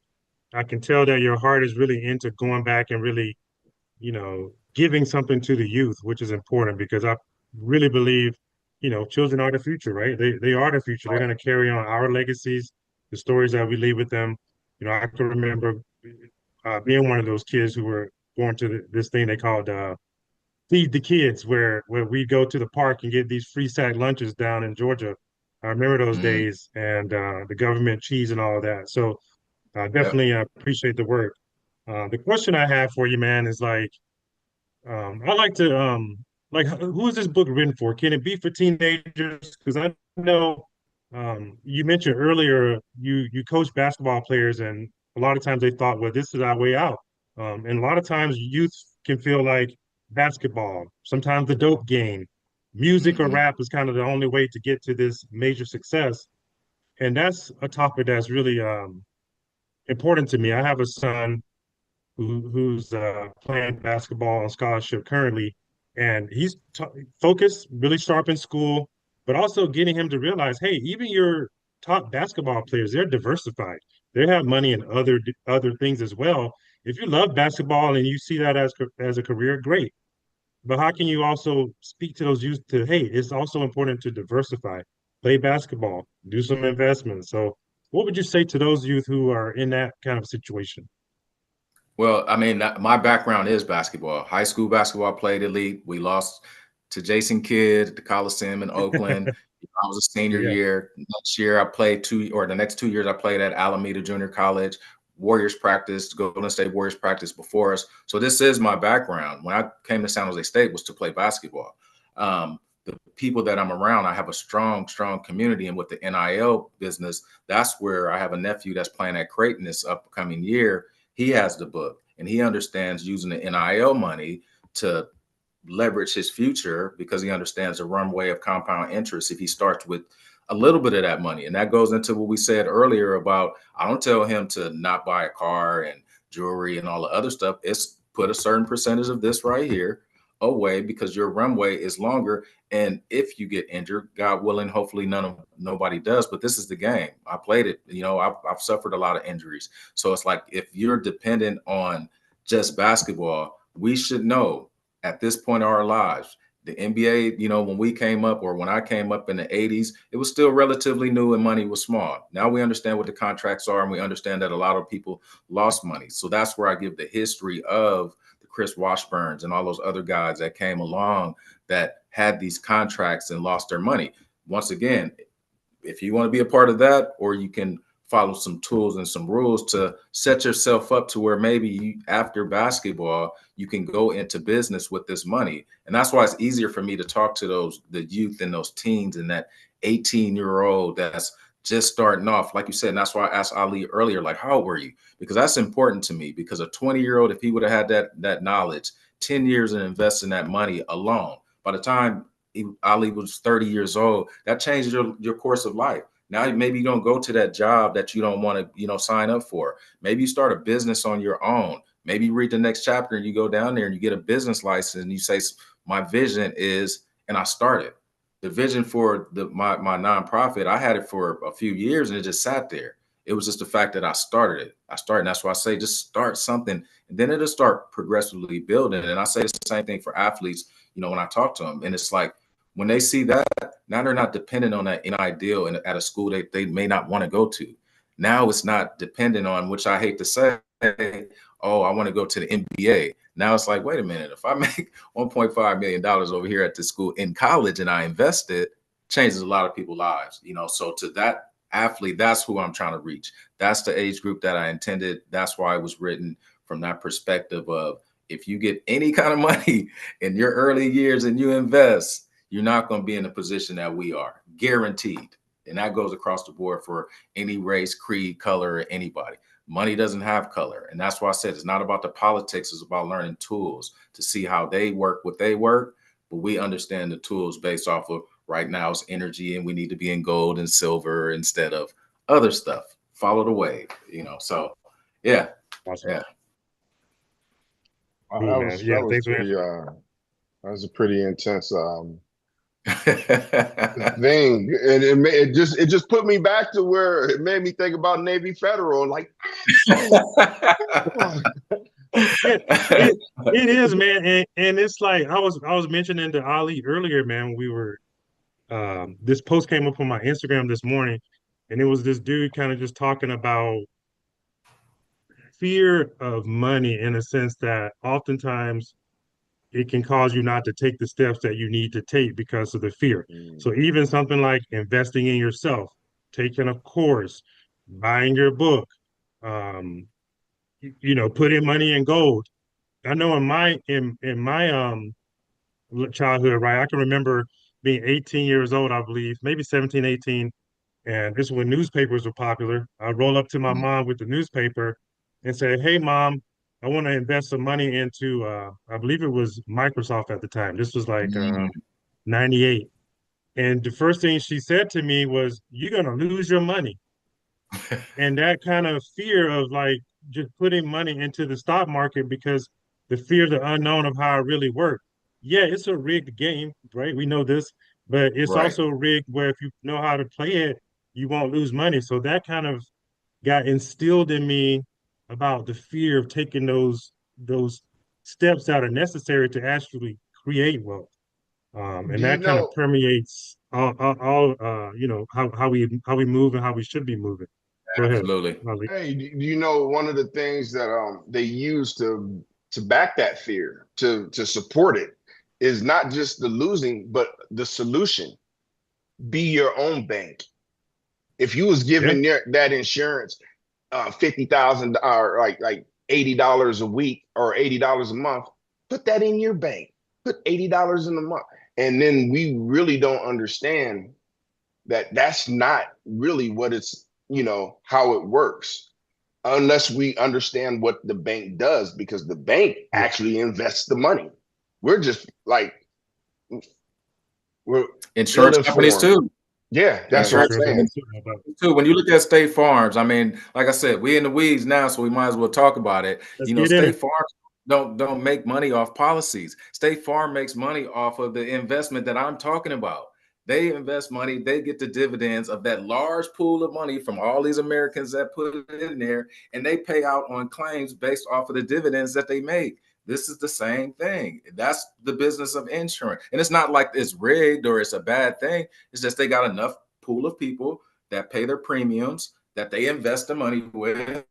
I can tell that your heart is really into going back and really, giving something to the youth, which is important because I really believe, children are the future, right? They are the future. They're going to carry on our legacies, the stories that we leave with them. I can remember being one of those kids who were going to this thing they called Feed the Kids, where we go to the park and get these free sack lunches down in Georgia. I remember those Mm, days and the government cheese and all of that. So yep. definitely appreciate the work. The question I have for you, man, is like, I like to who is this book written for? Can it be for teenagers? Because I know you mentioned earlier you coach basketball players, and a lot of times they thought, well, this is our way out. And a lot of times youth can feel like basketball, sometimes the dope game, music or Hmm. rap is kind of the only way to get to this major success. And that's a topic that's really important to me. I have a son who's playing basketball on scholarship currently, and he's focused, really sharp in school, but also getting him to realize, hey, even your top basketball players, they're diversified. They have money in other things as well. If you love basketball and you see that as a career, great. But how can you also speak to those youth to, hey, it's also important to diversify, play basketball, do some investments. So what would you say to those youth who are in that kind of situation? Well, I mean, my background is basketball. High school basketball, played elite. We lost to Jason Kidd at the Coliseum in Oakland. I was a senior Yeah. year. Next year, I played the next 2 years, I played at Alameda Junior College. Warriors practice, Golden State Warriors practice before us. So this is my background. When I came to San Jose State, was to play basketball. The people that I'm around, I have a strong community. And with the NIL business, that's where I have a nephew that's playing at Creighton this upcoming year. He has the book and he understands using the NIL money to leverage his future because he understands the runway of compound interest if he starts with a little bit of that money. And that goes into what we said earlier about, I don't tell him to not buy a car and jewelry and all the other stuff. It's put a certain percentage of this right here away because your runway is longer. And if you get injured, God willing, hopefully nobody does, but this is the game. I played it, I've suffered a lot of injuries. So it's like, if you're dependent on just basketball, we should know at this point in our lives, the NBA, when we came up or when I came up in the 80s, it was still relatively new and money was small. Now we understand what the contracts are and we understand that a lot of people lost money. So that's where I give the history of the Chris Washburns and all those other guys that came along that had these contracts and lost their money. Once again, if you want to be a part of that, or you can follow some tools and some rules to set yourself up to where maybe after basketball, you can go into business with this money. And that's why it's easier for me to talk to the youth and those teens and that 18-year-old that's just starting off, like you said. And that's why I asked Ali earlier, like, how old were you? Because that's important to me, because a 20-year-old, if he would have had that knowledge, 10 years and invest in that money alone, by the time Ali was 30 years old, that changes your course of life. Now, maybe you don't go to that job that you don't want to, sign up for. Maybe you start a business on your own. Maybe you read the next chapter and you go down there and you get a business license and you say, my vision is, and I started. The vision for my nonprofit, I had it for a few years and it just sat there. It was just the fact that I started it. And that's why I say just start something and then it'll start progressively building. And I say the same thing for athletes, when I talk to them. And it's like, when they see that, now they're not dependent on that NIL deal at a school they may not want to go to. Now it's not dependent on, which I hate to say, oh, I want to go to the NBA. Now it's like, wait a minute, if I make $1.5 million over here at the school in college and I invest it, changes a lot of people's lives, So to that athlete, that's who I'm trying to reach. That's the age group that I intended. That's why it was written from that perspective of, if you get any kind of money in your early years and you invest, you're not going to be in the position that we are, guaranteed. And that goes across the board for any race, creed, color, or anybody. Money doesn't have color. And that's why I said it's not about the politics, it's about learning tools to see how they work, what they work. But we understand the tools based off of right now it's energy, and we need to be in gold and silver instead of other stuff. Follow the wave, So yeah. Awesome. Yeah. Wow, Cool, that man. was Yeah, that was thanks for pretty answering. that was a pretty intense thing, and it just put me back to where it made me think about Navy Federal, like, oh, Yeah, it is, man, and it's like I was mentioning to Ali earlier, man. We were this post came up on my Instagram this morning, and it was this dude kind of just talking about fear of money in a sense that oftentimes it can cause you not to take the steps that you need to take because of the fear. So even something like investing in yourself, taking a course, buying your book, um, putting money in gold. I know in my childhood, right? I can remember being 18 years old, I believe, maybe 17, 18. And this is when newspapers were popular. I roll up to my mom with the newspaper and say, "Hey, mom, I want to invest some money into, I believe it was Microsoft at the time. This was like 98." And the first thing she said to me was, "You're going to lose your money." And that kind of fear of like just putting money into the stock market because the fear of the unknown of how it really works. Yeah, it's a rigged game, right? We know this, but it's Right. also rigged where if you know how to play it, you won't lose money. So that kind of got instilled in me about the fear of taking those steps that are necessary to actually create wealth. And do you that kind of know permeates all how we move and how we should be moving. Go ahead, Absolutely. Ali. Hey, do you know one of the things that they use to back that fear, to support it, is not just the losing, but the solution. Be your own bank. If you was Yeah, given that insurance, 50,000 or like $80 a week or $80 a month, put that in your bank. Put $80 in a month, and then we really don't understand that that's not really what it's how it works, unless we understand what the bank does, because the bank yeah, actually invests the money. We're just like, we're ill Insurance companies informed. too. Yeah, that's what I'm Insurance insurance saying. companies too, no doubt. too. When you look at State Farms, I mean, like I said, we in the weeds now, so we might as well talk about it. Let's get in State it. Farm don't make money off policies. State Farm makes money off of the investment that I'm talking about. They invest money, they get the dividends of that large pool of money from all these Americans that put it in there, and they pay out on claims based off of the dividends that they make. This is the same thing. That's the business of insurance. And it's not like it's rigged or it's a bad thing. It's just they got enough pool of people that pay their premiums, that they invest the money with.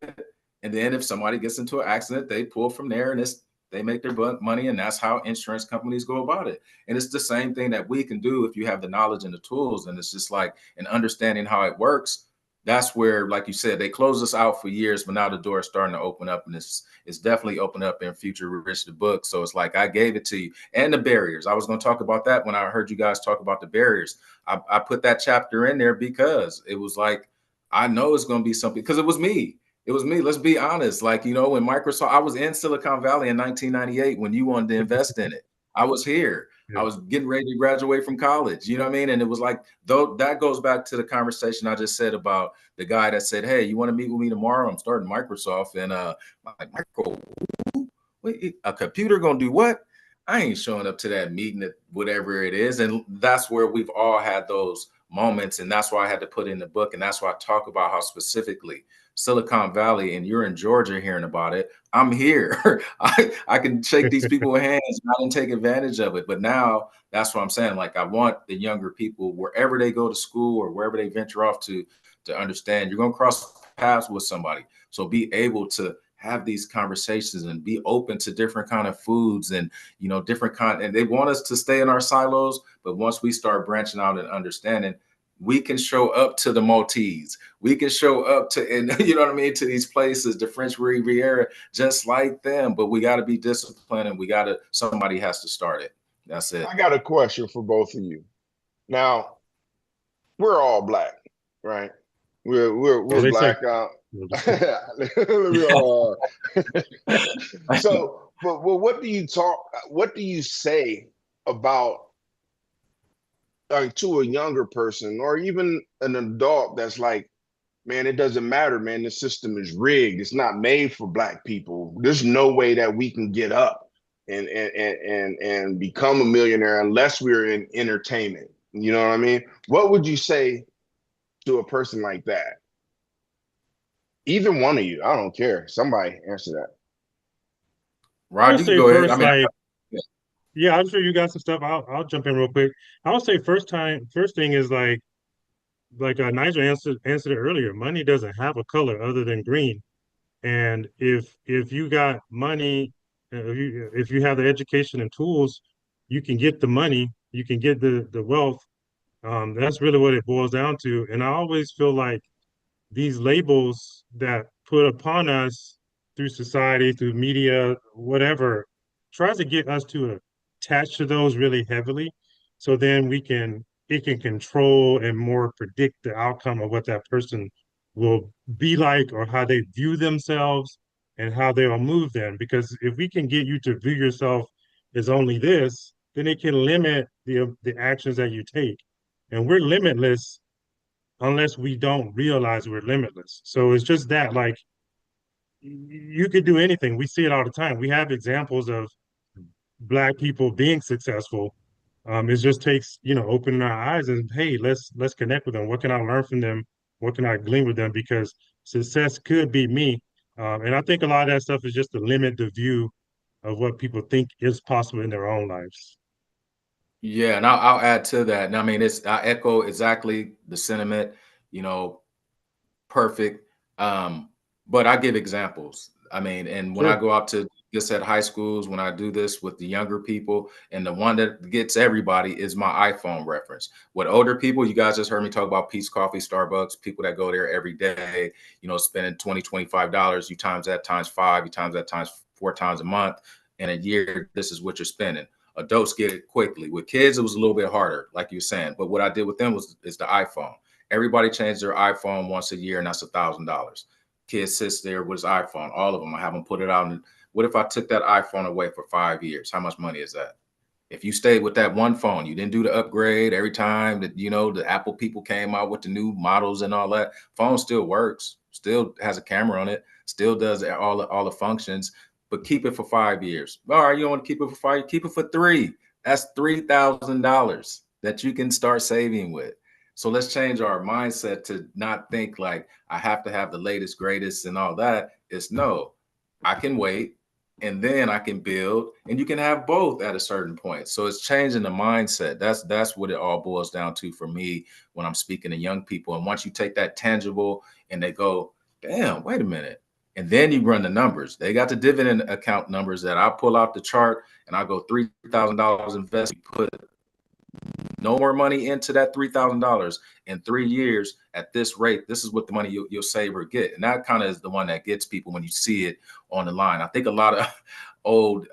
And then if somebody gets into an accident, they pull from there and they make their money. And that's how insurance companies go about it. And it's the same thing that we can do if you have the knowledge and the tools. And it's just like an understanding how it works. That's where, like you said, they closed us out for years, but now the door is starting to open up, and it's definitely open up in Future Rich the book. So it's like I gave it to you, and the barriers. I was going to talk about that when I heard you guys talk about the barriers. I put that chapter in there because it was like, I know it's going to be something, because it was me. It was me. Let's be honest. Like, when Microsoft, I was in Silicon Valley in 1998 when you wanted to invest in it. I was here. I Yeah, was getting ready to graduate from college. You know what I mean? And it was like, though, that goes back to the conversation I just said about the guy that said, "Hey, you want to meet with me tomorrow? I'm starting Microsoft." And like, Micro, wait, a computer gonna do what? I ain't showing up to that meeting at whatever it is. And that's where we've all had those moments. And that's why I had to put in the book. And that's why I talk about how specifically Silicon Valley, and you're in Georgia hearing about it. I'm here. I can shake these people's hands and I didn't take advantage of it. But now that's what I'm saying. Like, I want the younger people, wherever they go to school or wherever they venture off to understand you're going to cross paths with somebody. So be able to have these conversations and be open to different kind of foods and different kind, and they want us to stay in our silos, but once we start branching out and understanding, we can show up to the Maltese, we can show up to, and you know what I mean, to these places, the French Riviera, just like them. But we got to be disciplined, and somebody has to start it. That's it. I got a question for both of you. Now, we're all black, right? We're so they say. black. So, but what do you talk? What do you say about to a younger person or even an adult that's like, man, it doesn't matter, man. The system is rigged. It's not made for black people. There's no way that we can get up and become a millionaire unless we're in entertainment. You know what I mean? What would you say to a person like that? Either one of you, I don't care. Somebody answer that. I Rod, would you can say go ahead. I first, mean, like, yeah. yeah, I'm sure you got some stuff. I'll jump in real quick. I would say first thing is like Nigel answered it earlier. Money doesn't have a color other than green. And if you got money, if you have the education and tools, you can get the money, you can get the wealth. That's really what it boils down to. And I always feel like these labels that put upon us through society, through media, whatever, tries to get us to attach to those really heavily. So then it can control and more predict the outcome of what that person will be like or how they view themselves and how they will move then. Because if we can get you to view yourself as only this, then it can limit the actions that you take. And we're limitless unless we don't realize we're limitless. So it's just that, like, you could do anything. We see it all the time. We have examples of Black people being successful. It just takes, opening our eyes and, hey, let's connect with them. What can I learn from them? What can I glean with them? Because success could be me. And I think a lot of that stuff is just to limit the view of what people think is possible in their own lives. Yeah, and I'll add to that. And I mean, I echo exactly the sentiment. You know, perfect. But I give examples. I mean, and when I Sure. go out to just at high schools, when I do this with the younger people, and the one that gets everybody is my iPhone reference. With older people, you guys just heard me talk about Peace Coffee, Starbucks, people that go there every day, spending $20, $25. You times that times five, you times that times 4 times a month. In a year, this is what you're spending. Adults get it quickly. With kids, it was a little bit harder, like you were saying. But what I did with them is the iPhone. Everybody changed their iPhone once a year, and that's $1,000. Kid sits there with his iPhone, all of them. I have them put it out. And what if I took that iPhone away for 5 years? How much money is that? If you stayed with that one phone, you didn't do the upgrade every time that, the Apple people came out with the new models and all that, phone still works, still has a camera on it, still does all the functions, but keep it for 5 years. All right, you don't want to keep it for 5, keep it for 3. That's $3,000 that you can start saving with. So let's change our mindset to not think like I have to have the latest, greatest, and all that. It's no, I can wait and then I can build, and you can have both at a certain point. So it's changing the mindset. That's what it all boils down to for me when I'm speaking to young people. And once you take that tangible and they go, damn, wait a minute. And then you run the numbers. They got the dividend account numbers that I pull out the chart and I go $3,000 invest, put no more money into that $3,000 in 3 years at this rate. This is what the money you'll save or get. And that kind of is the one that gets people when you see it on the line. I think a lot of old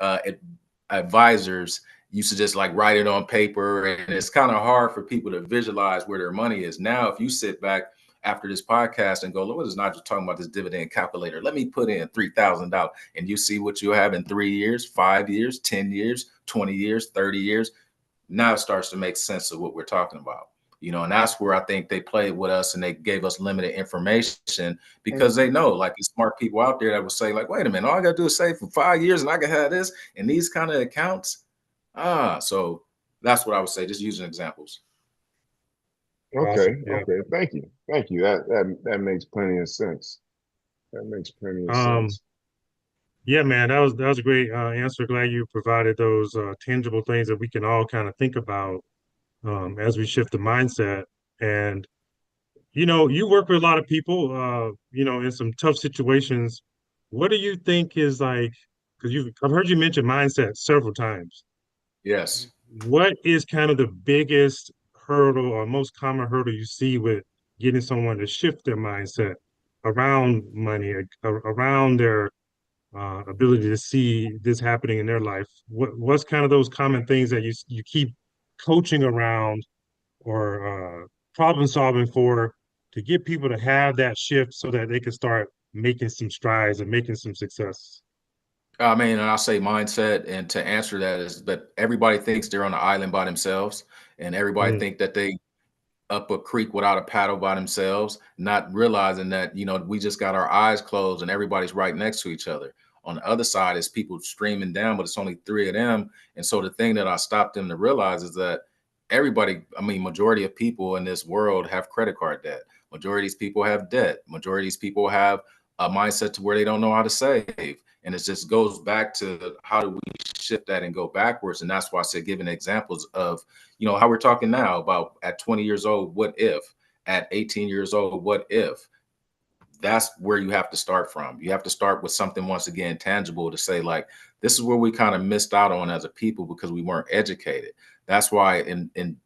advisors used to just like write it on paper. And it's kind of hard for people to visualize where their money is. Now, if you sit back after this podcast and go, look, what is Nigel talking about, this dividend calculator? Let me put in $3,000 and you see what you have in 3 years, 5 years, 10 years, 20 years, 30 years. Now it starts to make sense of what we're talking about, and that's where I think they played with us and they gave us limited information because they know, like, there's smart people out there that will say, like, wait a minute, all I got to do is save for 5 years and I can have this and these kind of accounts. So that's what I would say, just using examples. Okay, Awesome. Yeah. okay. Thank you. That makes plenty of sense. That makes plenty of Um, sense. Yeah, man, that was a great answer. Glad you provided those tangible things that we can all kind of think about as we shift the mindset. And you work with a lot of people, in some tough situations. What do you think is like? Because I've heard you mention mindset several times. Yes. What is kind of the biggest hurdle or most common hurdle you see with getting someone to shift their mindset around money, around their ability to see this happening in their life? What's kind of those common things that you keep coaching around or problem solving for to get people to have that shift so that they can start making some strides and making some success? I mean, and I'll say mindset, and to answer that is that everybody thinks they're on an island by themselves, and everybody Mm, think that they up a creek without a paddle by themselves, not realizing that, we just got our eyes closed and everybody's right next to each other. On the other side is people streaming down, but it's only three of them. And so the thing that I stopped them to realize is that everybody, I mean, majority of people in this world have credit card debt. Majority of these people have debt. Majority of these people have a mindset to where they don't know how to save. And it just goes back to how do we shift that and go backwards? And that's why I said giving examples of, how we're talking now about at 20 years old, what if? At 18 years old, what if? That's where you have to start from. You have to start with something, once again, tangible, to say, like, this is where we kind of missed out on as a people because we weren't educated. That's why in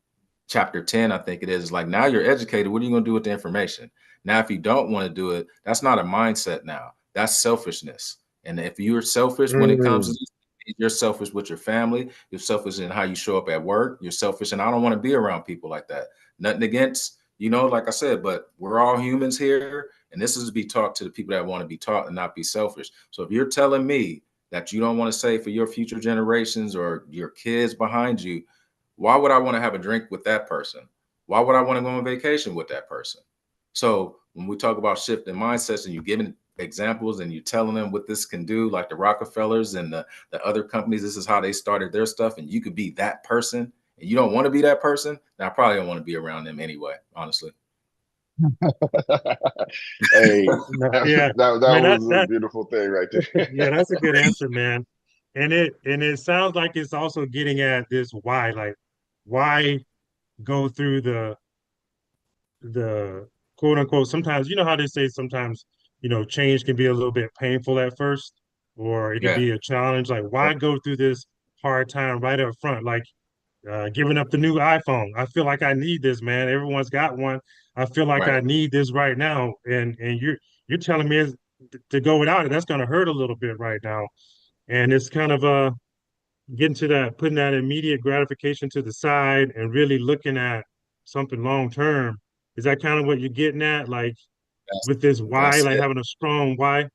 chapter 10, I think it is, like, now you're educated. What are you going to do with the information? Now, if you don't want to do it, that's not a mindset now. That's selfishness. And if you're selfish when it comes to mm, this, you're selfish with your family, you're selfish in how you show up at work, you're selfish, and I don't want to be around people like that. Nothing against, like I said, but we're all humans here. And this is to be taught to the people that want to be taught and not be selfish. So if you're telling me that you don't want to save for your future generations or your kids behind you, why would I want to have a drink with that person? Why would I want to go on vacation with that person? So when we talk about shifting mindsets and you giving examples and you telling them what this can do, like the Rockefellers and the other companies, this is how they started their stuff, and you could be that person, and you don't want to be that person, then I probably don't want to be around them anyway, honestly. Hey, no, that, yeah, that man, was a that beautiful thing right there. yeah, that's a good answer, man. And it sounds like it's also getting at this why, like why go through the quote unquote, sometimes, you know how they say sometimes, change can be a little bit painful at first, or it can Yeah. be a challenge. Like, why go through this hard time right up front? Like, giving up the new iPhone. I feel like I need this, man. Everyone's got one. I feel like Right. I need this right now. And you're telling me to go without it. That's going to hurt a little bit right now. And it's kind of getting to that, putting that immediate gratification to the side and really looking at something long term. Is that kind of what you're getting at? Like That's with this why, that's like it. having a strong why?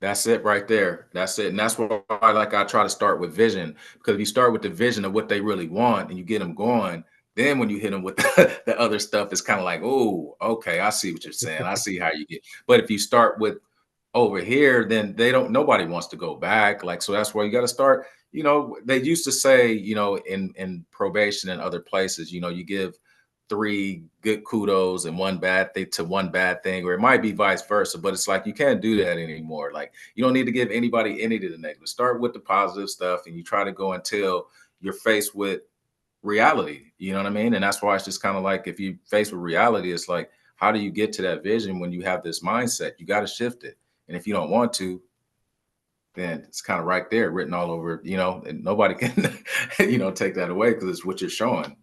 That's it right there. That's it. And that's why, like, I try to start with vision, because if you start with the vision of what they really want and you get them going, then when you hit them with the other stuff, it's kind of like, oh, okay, I see what you're saying. I see how you get. But if you start with over here, then nobody wants to go back. Like, so that's why you got to start. They used to say, in probation and other places, you give three good kudos and one bad thing to one bad thing, or it might be vice versa, but it's like you can't do that anymore. Like, you don't need to give anybody any to the negative. Start with the positive stuff and you try to go until you're faced with reality. You know what I mean? And that's why it's just kind of like, if you face with reality, it's like, how do you get to that vision when you have this mindset? You got to shift it. And if you don't want to, then it's kind of right there written all over, and nobody can, take that away because it's what you're showing.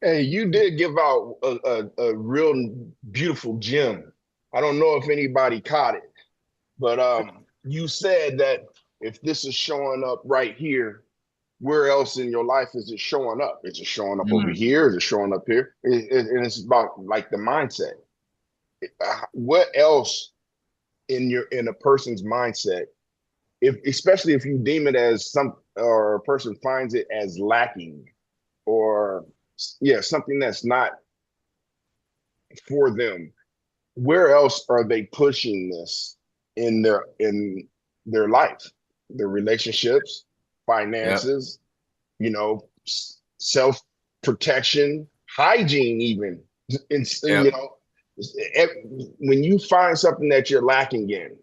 Hey, you did give out a real beautiful gem. I don't know if anybody caught it, but you said that if this is showing up right here, where else in your life is it showing up? Is it showing up over Mm, here? Is it showing up here? And it's about like the mindset. What else in a person's mindset, if especially if you deem it as some, or a person finds it as lacking, or yeah, something that's not for them, where else are they pushing this in their life, their relationships, yep. finances, self protection, hygiene, even. And Yep. when you find something that you're lacking in,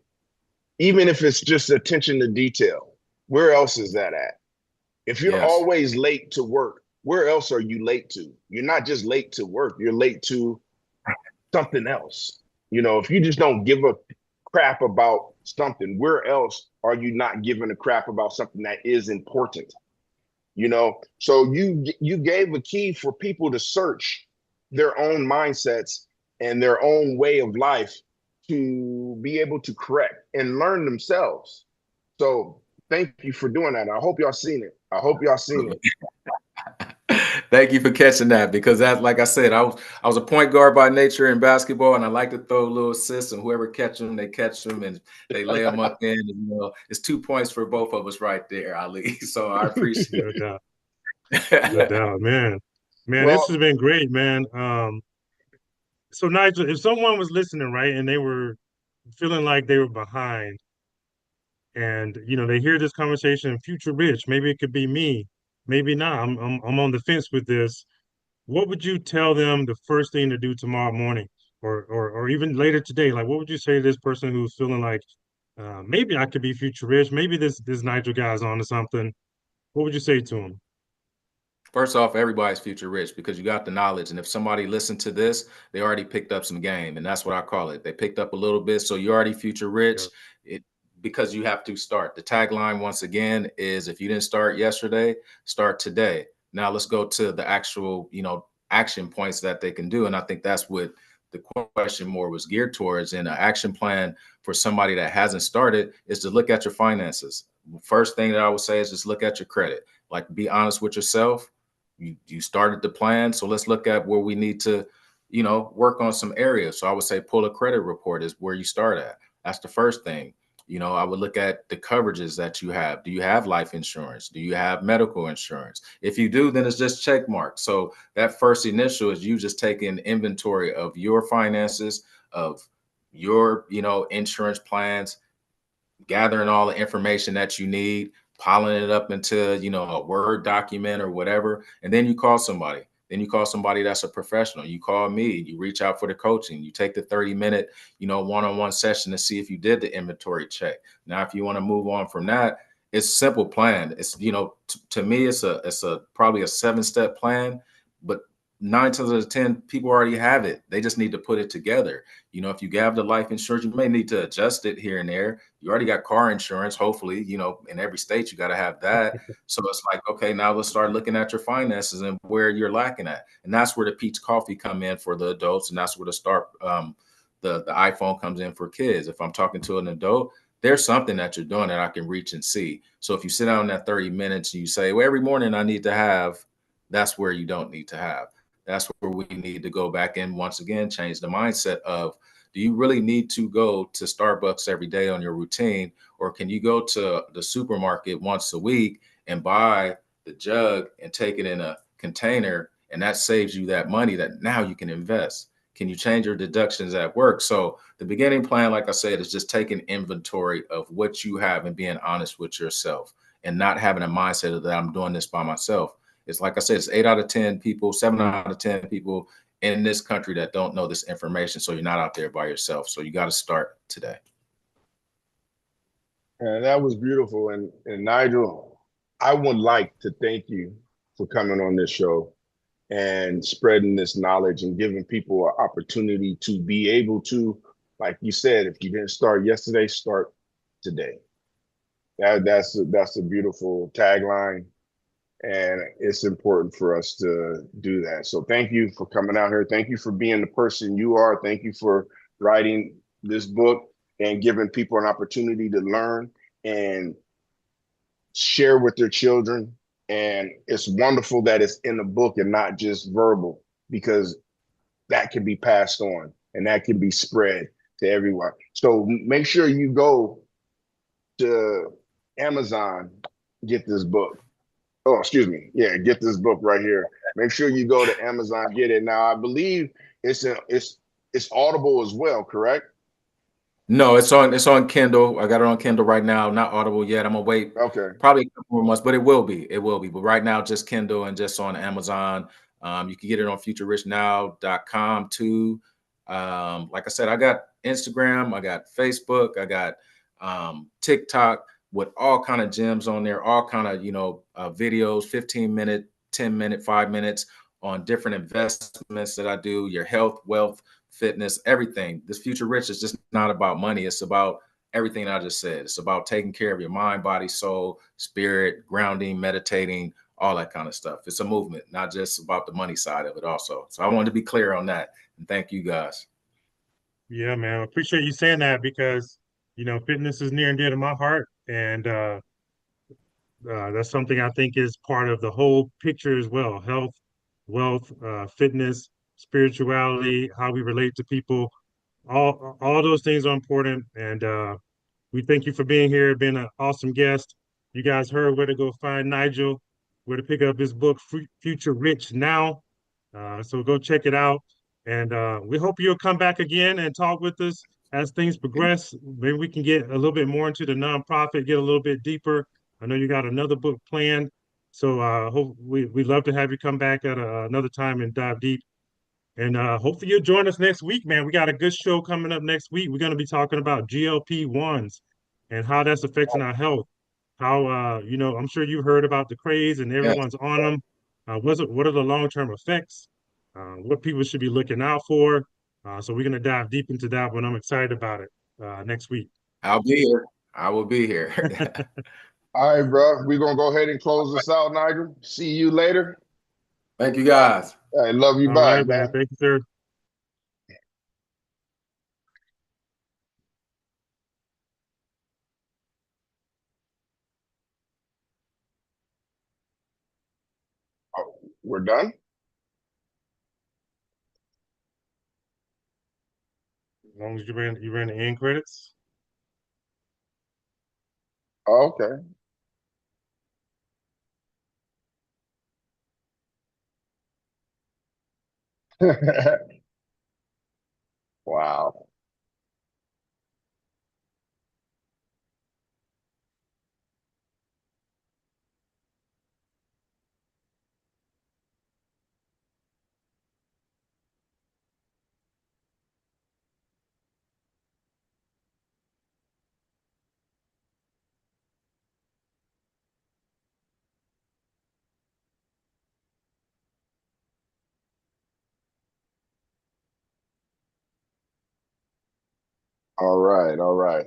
even if it's just attention to detail, where else is that at? If you're Yes. always late to work, where else are you late to? You're not just late to work, you're late to something else. If you just don't give a crap about something, where else are you not giving a crap about something that is important? So you gave a key for people to search their own mindsets and their own way of life to be able to correct and learn themselves. So thank you for doing that. I hope y'all seen it. I hope y'all seen it. Thank you for catching that, because that, like I said, I was a point guard by nature in basketball, and I like to throw little assists, and whoever catch them, they catch them, and they lay them up in. And, it's 2 points for both of us right there, Ali. So I appreciate No doubt. No it. doubt, man. Man, this has Well, been great, man. So Nigel, if someone was listening, right, and they were feeling like they were behind, and they hear this conversation, future rich, maybe it could be me, maybe not. I'm on the fence with this. What would you tell them the first thing to do tomorrow morning, or even later today? Like, what would you say to this person who's feeling like, maybe I could be future rich, maybe this Nigel guy's on to something? What would you say to him? First off, everybody's future rich because you got the knowledge. And if somebody listened to this, they already picked up some game. And that's what I call it. They picked up a little bit. So you're already future rich. Yeah. It because you have to start. The tagline, once again, is if you didn't start yesterday, start today. Now let's go to the actual, action points that they can do. And I think that's what the question more was geared towards. And an action plan for somebody that hasn't started is to look at your finances. First thing that I would say is just look at your credit. Like, be honest with yourself. You started the plan, so let's look at where we need to work on some areas. So I would say pull a credit report is where you start at. That's the first thing. I would look at the coverages that you have. Do you have life insurance? Do you have medical insurance? If you do, then it's just check mark. So that first initial is you just taking inventory of your finances, of your insurance plans, gathering all the information that you need, piling it up into, a Word document or whatever. And then you call somebody. Then you call somebody that's a professional. You call me, you reach out for the coaching. You take the 30-minute, one-on-one session to see if you did the inventory check. Now, if you want to move on from that, it's simple plan. It's, to me, it's a probably a 7-step plan, but 9 times out of 10 people already have it. They just need to put it together. If you have the life insurance, you may need to adjust it here and there. You already got car insurance. Hopefully, in every state, you got to have that. So it's like, okay, now let's start looking at your finances and where you're lacking at. And that's where the Peach Coffee come in for the adults. And that's where the iPhone comes in for kids. If I'm talking to an adult, there's something that you're doing that I can reach and see. So if you sit down in that 30 minutes and you say, well, every morning I need to have, that's where you don't need to have. That's where we need to go back and once again change the mindset of, do you really need to go to Starbucks every day on your routine, or can you go to the supermarket once a week and buy the jug and take it in a container, and that saves you that money that now you can invest? Can you change your deductions at work? So the beginning plan, like I said, is just taking inventory of what you have and being honest with yourself and not having a mindset of that I'm doing this by myself. It's like I said, it's 8 out of 10 people, 7 out of 10 people in this country that don't know this information. So you're not out there by yourself. So you got to start today. and that was beautiful. And Nigel, I would like to thank you for coming on this show and spreading this knowledge and giving people an opportunity to be able to, like you said, if you didn't start yesterday, start today. That's a beautiful tagline. And it's important for us to do that. So thank you for coming out here. Thank you for being the person you are. Thank you for writing this book and giving people an opportunity to learn and share with their children. And it's wonderful that it's in the book and not just verbal, because that can be passed on and that can be spread to everyone. So make sure you go to Amazon, get this book. Oh, excuse me. Yeah, get this book right here. Make sure you go to Amazon, get it. Now, I believe it's Audible as well, correct? No, it's on Kindle. I got it on Kindle right now. Not Audible yet. I'm gonna wait Okay. probably a couple more months, but it will be. It will be. But right now, just Kindle and just on Amazon. You can get it on futurerichnow.com too. Like I said, I got Instagram, I got Facebook, I got TikTok with all kind of gems on there, all kind of videos, 15-minute, 10-minute, 5 minutes on different investments that I do, your health, wealth, fitness, everything. This Future Rich is just not about money. It's about everything I just said. It's about taking care of your mind, body, soul, spirit, grounding, meditating, all that kind of stuff. It's a movement, not just about the money side of it also. So I wanted to be clear on that. And thank you guys. Yeah, man. I appreciate you saying that because, fitness is near and dear to my heart. And that's something I think is part of the whole picture as well. Health, wealth, fitness, spirituality, how we relate to people. All those things are important. And we thank you for being here, being an awesome guest. You guys heard where to go find Nigel, where to pick up his book, Future Rich Now. So go check it out. And we hope you'll come back again and talk with us as things progress. Maybe we can get a little bit more into the nonprofit, get a little bit deeper. I know you got another book planned. So hope we'd love to have you come back at another time and dive deep. And hopefully you'll join us next week, man. We got a good show coming up next week. We're going to be talking about GLP-1s and how that's affecting our health. How I'm sure you've heard about the craze and Yes. everyone's on them. What are the long-term effects? What people should be looking out for? So we're going to dive deep into that one. I'm excited about it next week. I'll be here. I will be here. All right, bro. We're gonna go ahead and close this out, Nigel. See you later. Thank you guys. I love you All back, right, man. man. Thank you, sir. Oh, we're done? As long as you ran the end credits. Oh, okay. Wow. All right, all right.